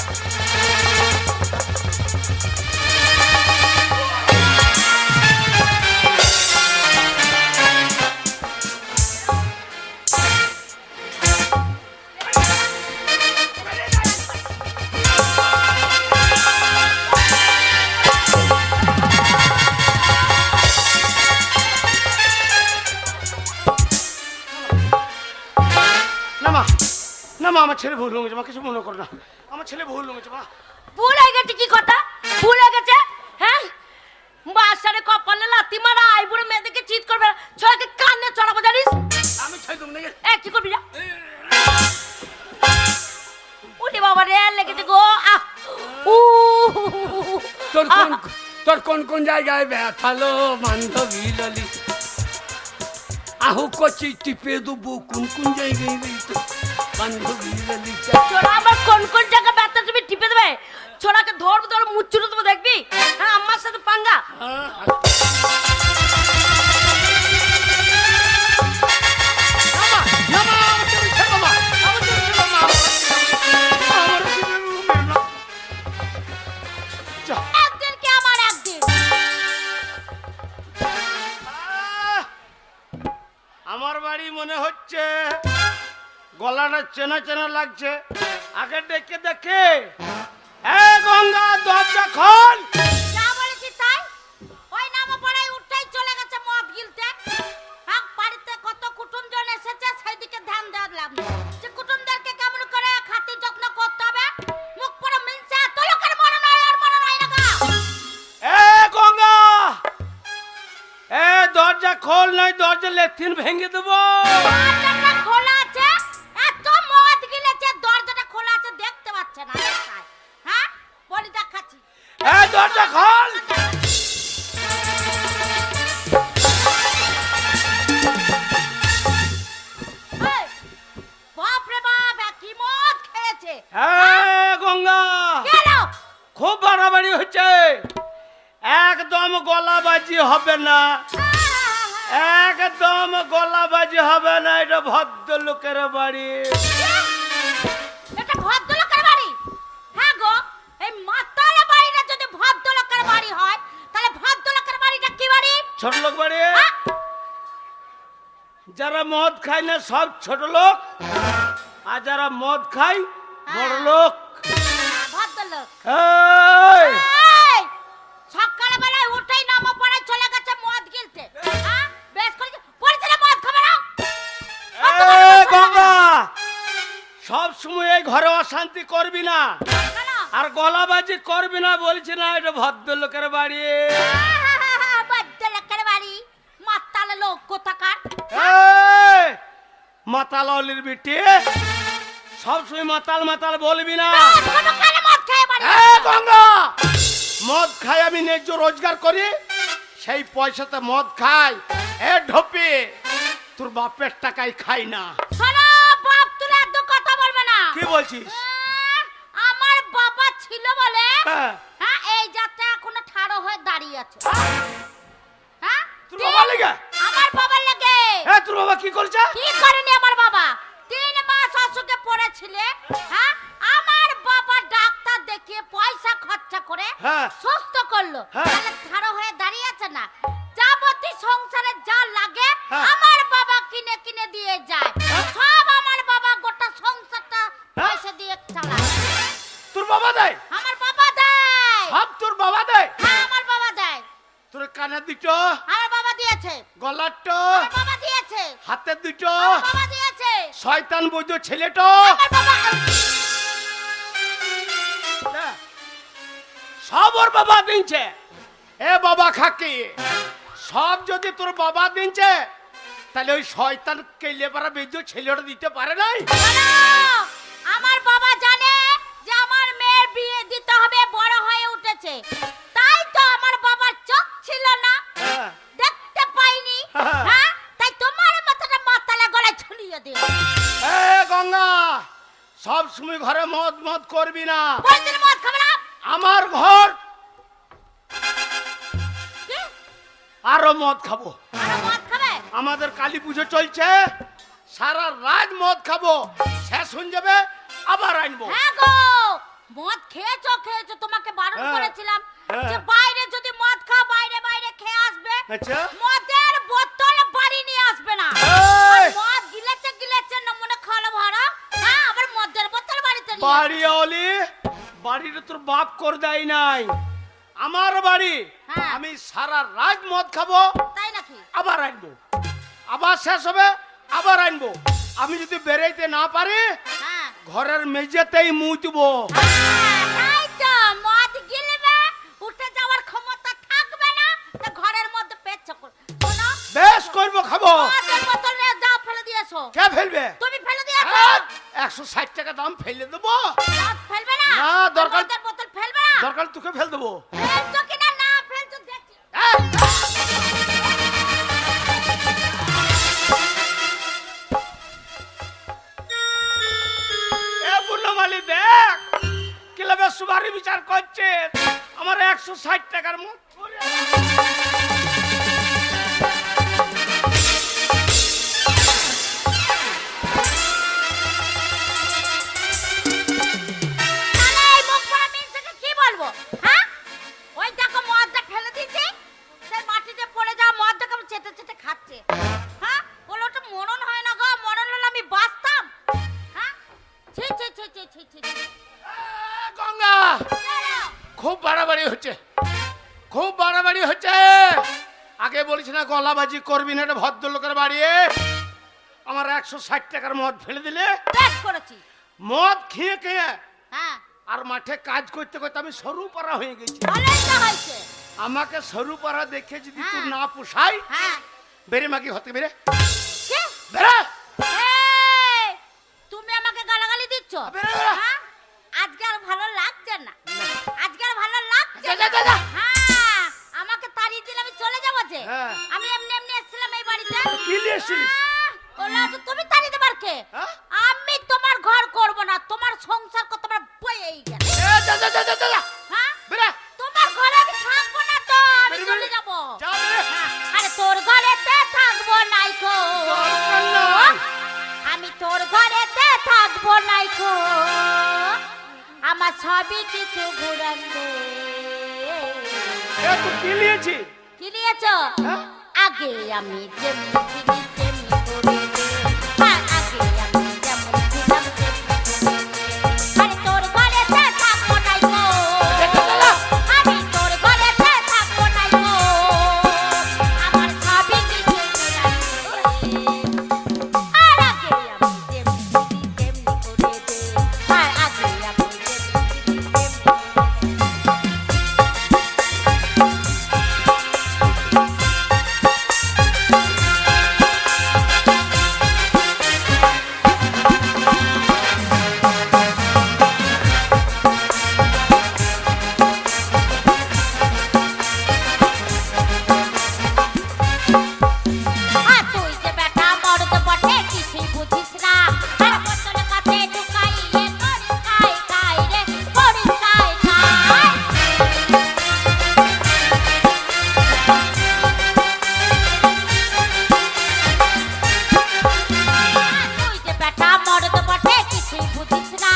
মা আমার ছেলে ভুল হয়ে গেছে মা, কিছু মনে করো না, আমার ছেলে ভুল হয়ে গেছে মা। ভুল হয়ে গেছে কি কথা? ভুল হয়ে গেছে? হ্যাঁ, বাসারে কপালে লাথি মারা আইবুড়ো মেয়েদেরকে চিট করবে না, ছোড়াকে কানে চড়াবো জানিস? আমি ছাই দেবো নাকি? এ কি করবি না? ওরে বাবা রে, লেগেছে গো। আহ উ তোর কোন কোন জায়গায় ব্যথালো বান্ধবী ললি? আহু কচি টিপে দেবো কোন কোন জায়গায় রয়েছে বান্ধবী ললিতা? ছোড়া আমার কোন কোন জায়গা ব্যথা তুমি টিপে দেবে? ছোড়াকে ধরবো ধরো মুচ্ছুটো দেবো দেখবি? হ্যাঁ, আমার সাথে পাঙ্গা। একদিন কি আমার একদিন। আমার বাড়ি মনে হচ্ছে, গলাটা চেনা চেনা লাগছে, আগে ডেকে দেখে। এ গঙ্গা, দরজা খোল। যা বলেছি তাই। ওই নামা পড়াই উঠতেই চলে গেছে মদ গিলতে। হ্যাঁ, বাড়িতে কত কুটুমজন এসেছে সেইদিকে ধ্যান দিলাম যে কুটুমদেরকে কেমন করে খাতির যত্ন করতে হবে। মুখ পড়ে মিলছে, এত লোকের মনে নয় আর মনে নয় না গা। এ গঙ্গা, এ দরজা খোল, নয় দরজা লেথিন ভেঙে দেবো। দরজাটা খোলা আছে, এত মদ গিলেছে দরজাটা খোলা আছে দেখতে পাচ্ছে না। হ্যাঁ, বলি দেখাচ্ছি। এ দরজা খোল। এই, বাপ রে বাপ, কি মদ খেয়েছে। এ গঙ্গা, গেল খুব বাড়াবাড়ি হচ্ছে, একদম গলাবাজি হবে না, একদম গলাবাজি হবে না, এটা ভদ্রলোকের বাড়ি। এটা ভদ্রলোকের বাড়ি? হ্যাঁ গো, এই মাতালা বাড়িটা যদি ভদ্রলোকের বাড়ি হয় তাহলে ভদ্রলোকের বাড়িটা কি বাড়ি? ছোট লোক বাড়ি। হ্যাঁ? যারা মদ খায় না সব ছোট লোক, আর যারা মদ খায় বড় লোক। ভদ্রলোক। এই, এই, সকালবেলায় উঠেই নামা পড়ায় চলে গেছে মদ গিলতে। হ্যাঁ, বেশ করেছে, বলেছিল মদ খাবে না। এই গঙ্গা, সব সময় এই ঘরে অশান্তি করবি না, কেন? আর গলাবাজি করবি না বলছি না, এটা ভদ্রলোকের বাড়ি। ভদ্রলোকের বাড়ি, মাতালা লোক কোথাকার। এই, মাতাল অলির বিটি, সবসময় মাতাল মাতাল বলবি না। কোনো কালে মদ খেয়ে বাড়ি। এই গঙ্গা, মদ খাই আমি ন্যায্য রোজগার করি, সেই পয়সাতে মদ খাই। এ ঢপি, তোর বাপের টাকায় খাই না। শোনো বাপ, তুলে এত কথা বলবে না। কি বলছিস? আমার বাবা ছিল বলে হ্যাঁ। হ্যাঁ, এই যাত্রা এখনো ঠাড়ো হয়ে দাঁড়িয়ে আছে। হ্যাঁ, তোর বাবা লেগে? আমার বাবার লেগে। এ তোর বাবা কি করছে? কি করেনি আমার বাবা? 3 মাস অসুখে পড়েছিলে। হ্যাঁ, আমার বাবা ডাক্তার দেখিয়ে পয়সা খরচা করে হ্যাঁ। সুস্থ করলো। হ্যাঁ। তাহলে ঠাড়ো হয়ে দাঁড়িয়ে আছে না? যাবতীয় সংসারে যা লাগে হ্যাঁ। আমার বাবা কিনে কিনে দিয়ে যায়। হ্যাঁ। সব আমার বাবা গোটা সংসারটা হ্যাঁ। পয়সা দিয়ে চালায়। তোর বাবা দেয়? আমার বাবা দেয়। সব তোর বাবা দেয়? হ্যাঁ, আমার বাবা দেয়। তোর কানের দুটো, আমার বাবা দিয়েছে। গলারটো, আমার বাবা দিয়েছে। হাতের দুটো, আমার বাবা দিয়েছে। শয়তান বৈদ্য ছেলেটো, আমার বাবা সব ওর বাবা দিনছে। এ বাবা খাকি, সব যদি তোর বাবা দিনছে, তাহলে ওই শয়তান কেলে পারা বৈদ্য ছেলেটা দিতে পারে নাই? শোনো, আমার বাবা জানে যে আমার মেয়ের বিয়ে দিতে হবে, বড় হয়ে উঠেছে, তাই তো আমার বাবার চোখ ছিল না, হ্যাঁ। দেখতে পাইনি। হ্যাঁ। হ্যাঁ, তাই তোমার মাথাটা মাতালে গলায় ঝুলিয়ে দিও। এ গঙ্গা, সব সময় ঘরে মদ মদ করবি না। বলছিল মদ খাবে না। আমার ঘর কি? আরো মদ খাবো। আরো মদ খাবে? আমাদের কালী পুজো চলছে, সারা রাত মদ খাবো, শেষ হয়ে যাবে আবার আনবো। হ্যাঁ গো, মদ খেয়েছো খেয়েছো, তোমাকে বারণ হ্যাঁ। করেছিলাম হ্যাঁ। যে বাইরে যদি মদ খাও বাইরে বাইরে খেয়ে আসবে। আচ্ছা। মদের বোতল বাড়ি নিয়ে আসবে না। এই! আর মদ গিলেছে নমুনা খাওয়ালো ভরা। হ্যাঁ, আবার মদের বোতল বাড়িতে নিয়ে বাড়ি অলি, বাড়িটা তোর বাপ করে দেয় নাই, আমার বাড়ি। হ্যাঁ। আমি সারা রাত মদ খাবো, তাই নাকি? আবার আনবো, আবার শেষ হবে আবার আনবো। আমি যদি বেরাইতে না পারি, হ্যাঁ, ঘরের মেঝেতেই মুতবো। তাই তো, মদ গিলবে, উঠে যাওয়ার ক্ষমতা থাকবে না, তা ঘরের মধ্যে পেচ্ছ কর। শোনো, বেশ করবো, খাবো। মদের বোতল নিয়ে যাও, ফেলে দিয়েছো। কে ফেলবে? তুমি ফেলে দিয়েছো। 160 টাকা দাম, ফেলে দেবো। মদ ফেলবে না? না, দরকার- মদের বোতল ফেলবে না? দরকার তোকে ফেল দেবো। ফেলছো কিনা না ফেলছো দেখছি। এ বুল্লমালি দেখ, ক্লাবে সুবারি বিচার করছে, আমার 160 টাকার মত। তাহলে এই মুখ পড়া মিনসেকে কি বলবো? হ্যাঁ? ওই দেখো মদটা ফেলে দিয়েছে, সেই মাটিতে পড়ে যাওয়া মদটা কেমন চেটে চেটে খাচ্ছে। হ্যাঁ? বলো ওটা মনন হয় না গো, মনন হলে আমি বাঁচতাম। হ্যাঁ? ছি ছি ছি ছি ছি ছি ছি। গঙ্গা, চলো। খুব বাড়াবাড়ি হচ্ছে, খুব বাড়াবাড়ি হচ্ছে। আগে বলিস না গলাবাজি করবি না, এটা ভদ্রলোকের বাড়ি। আমার 160 টাকার মদ ফেলে দিলে। বেশ করেছি। মদ খেয়ে খেয়ে হ্যাঁ, আর মাঠে কাজ করতে করতে আমি সরু পাড়া হয়ে গেছি। ভালোই তো হয়েছে। আমাকে সরু পাড়া দেখে যদি তুই হ্যাঁ। না পোষাই, হ্যাঁ। বেরে মাগি হতে বেরে কি? বেরে। এই, তুমি আমাকে গালাগালি দিচ্ছ? বেরো। হ্যাঁ? আজকে আর ভালো লাগছে না, আজকে আর ভালো লাগছে যা, না। যা, যা, যা। হ্যাঁ, আমাকে তাড়িয়ে দিলে আমি চলে যাবো যে। হ্যাঁ। আমি এমনি এমনি এসেছিলাম এই বাড়িতে। কি নিয়ে এসছিস? ওলা তো তুমি তাড়িয়ে দেবার কে? হ্যাঁ? আমি তোমার ঘর করব না, তোমার সংসার কত বড় বইয়েই গেল। এ, যা, যা, যা, যা, যা, যা। হ্যাঁ? বেরে। তোমার ঘরে আমি থাকবো না তো, আমি বেরে, চলে বেরে। যাবো। যা, বেরে। আরে তোর ঘরেতে থাকবো নাইকো, দরকার নাই। আমি তোর ঘরেতে থাকবো নাইকো, আমার সবই কিছু ঘুরান দে। এ, তুই কি নিয়েছি? কি নিয়েছ? হ্যাঁ? আগে আমি যেমনি ছিলি তেমনি করে দে। হ্যাঁ, আগে আমি যেমন ছিলাম তেমনি করে দে। আরে তোর ঘরেতে থাকবো নাইকো, আমি তোর ঘরেতে থাকবো নাইকো, আমার সবই কিছু ঘুরান দে। আর আগে আমি যেমনি ছিলি তেমনি করে দে। হ্যাঁ, আগে আমি যেমনি ছিলি তেমনি করে দে। আর তুই যে বেটা মরদ বটে, কিছুই বুঝিস না। আর বোতল কাছে ঢুকাইয়ে করিস খাই খাই রে, করিস খাই খাই। তুই যে বেটা মরদ বটে, কিছুই বুঝিস না।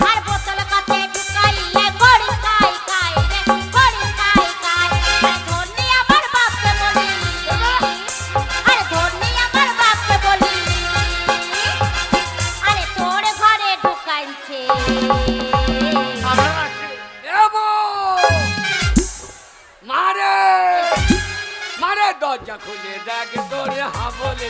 আর বোতল কাছে ঢুকাইয়ে করিস খাই খাই রে, করিস খাই খাই। আর ধন্যি আমার বাপকে বলি, আরে ধন্যি আমার বাপকে বলি, আরে তোর ঘরে ঢুকাইছে। আমার আছে। এবো মারে মারে দরজা খুলে দেখ তোরে হাবলে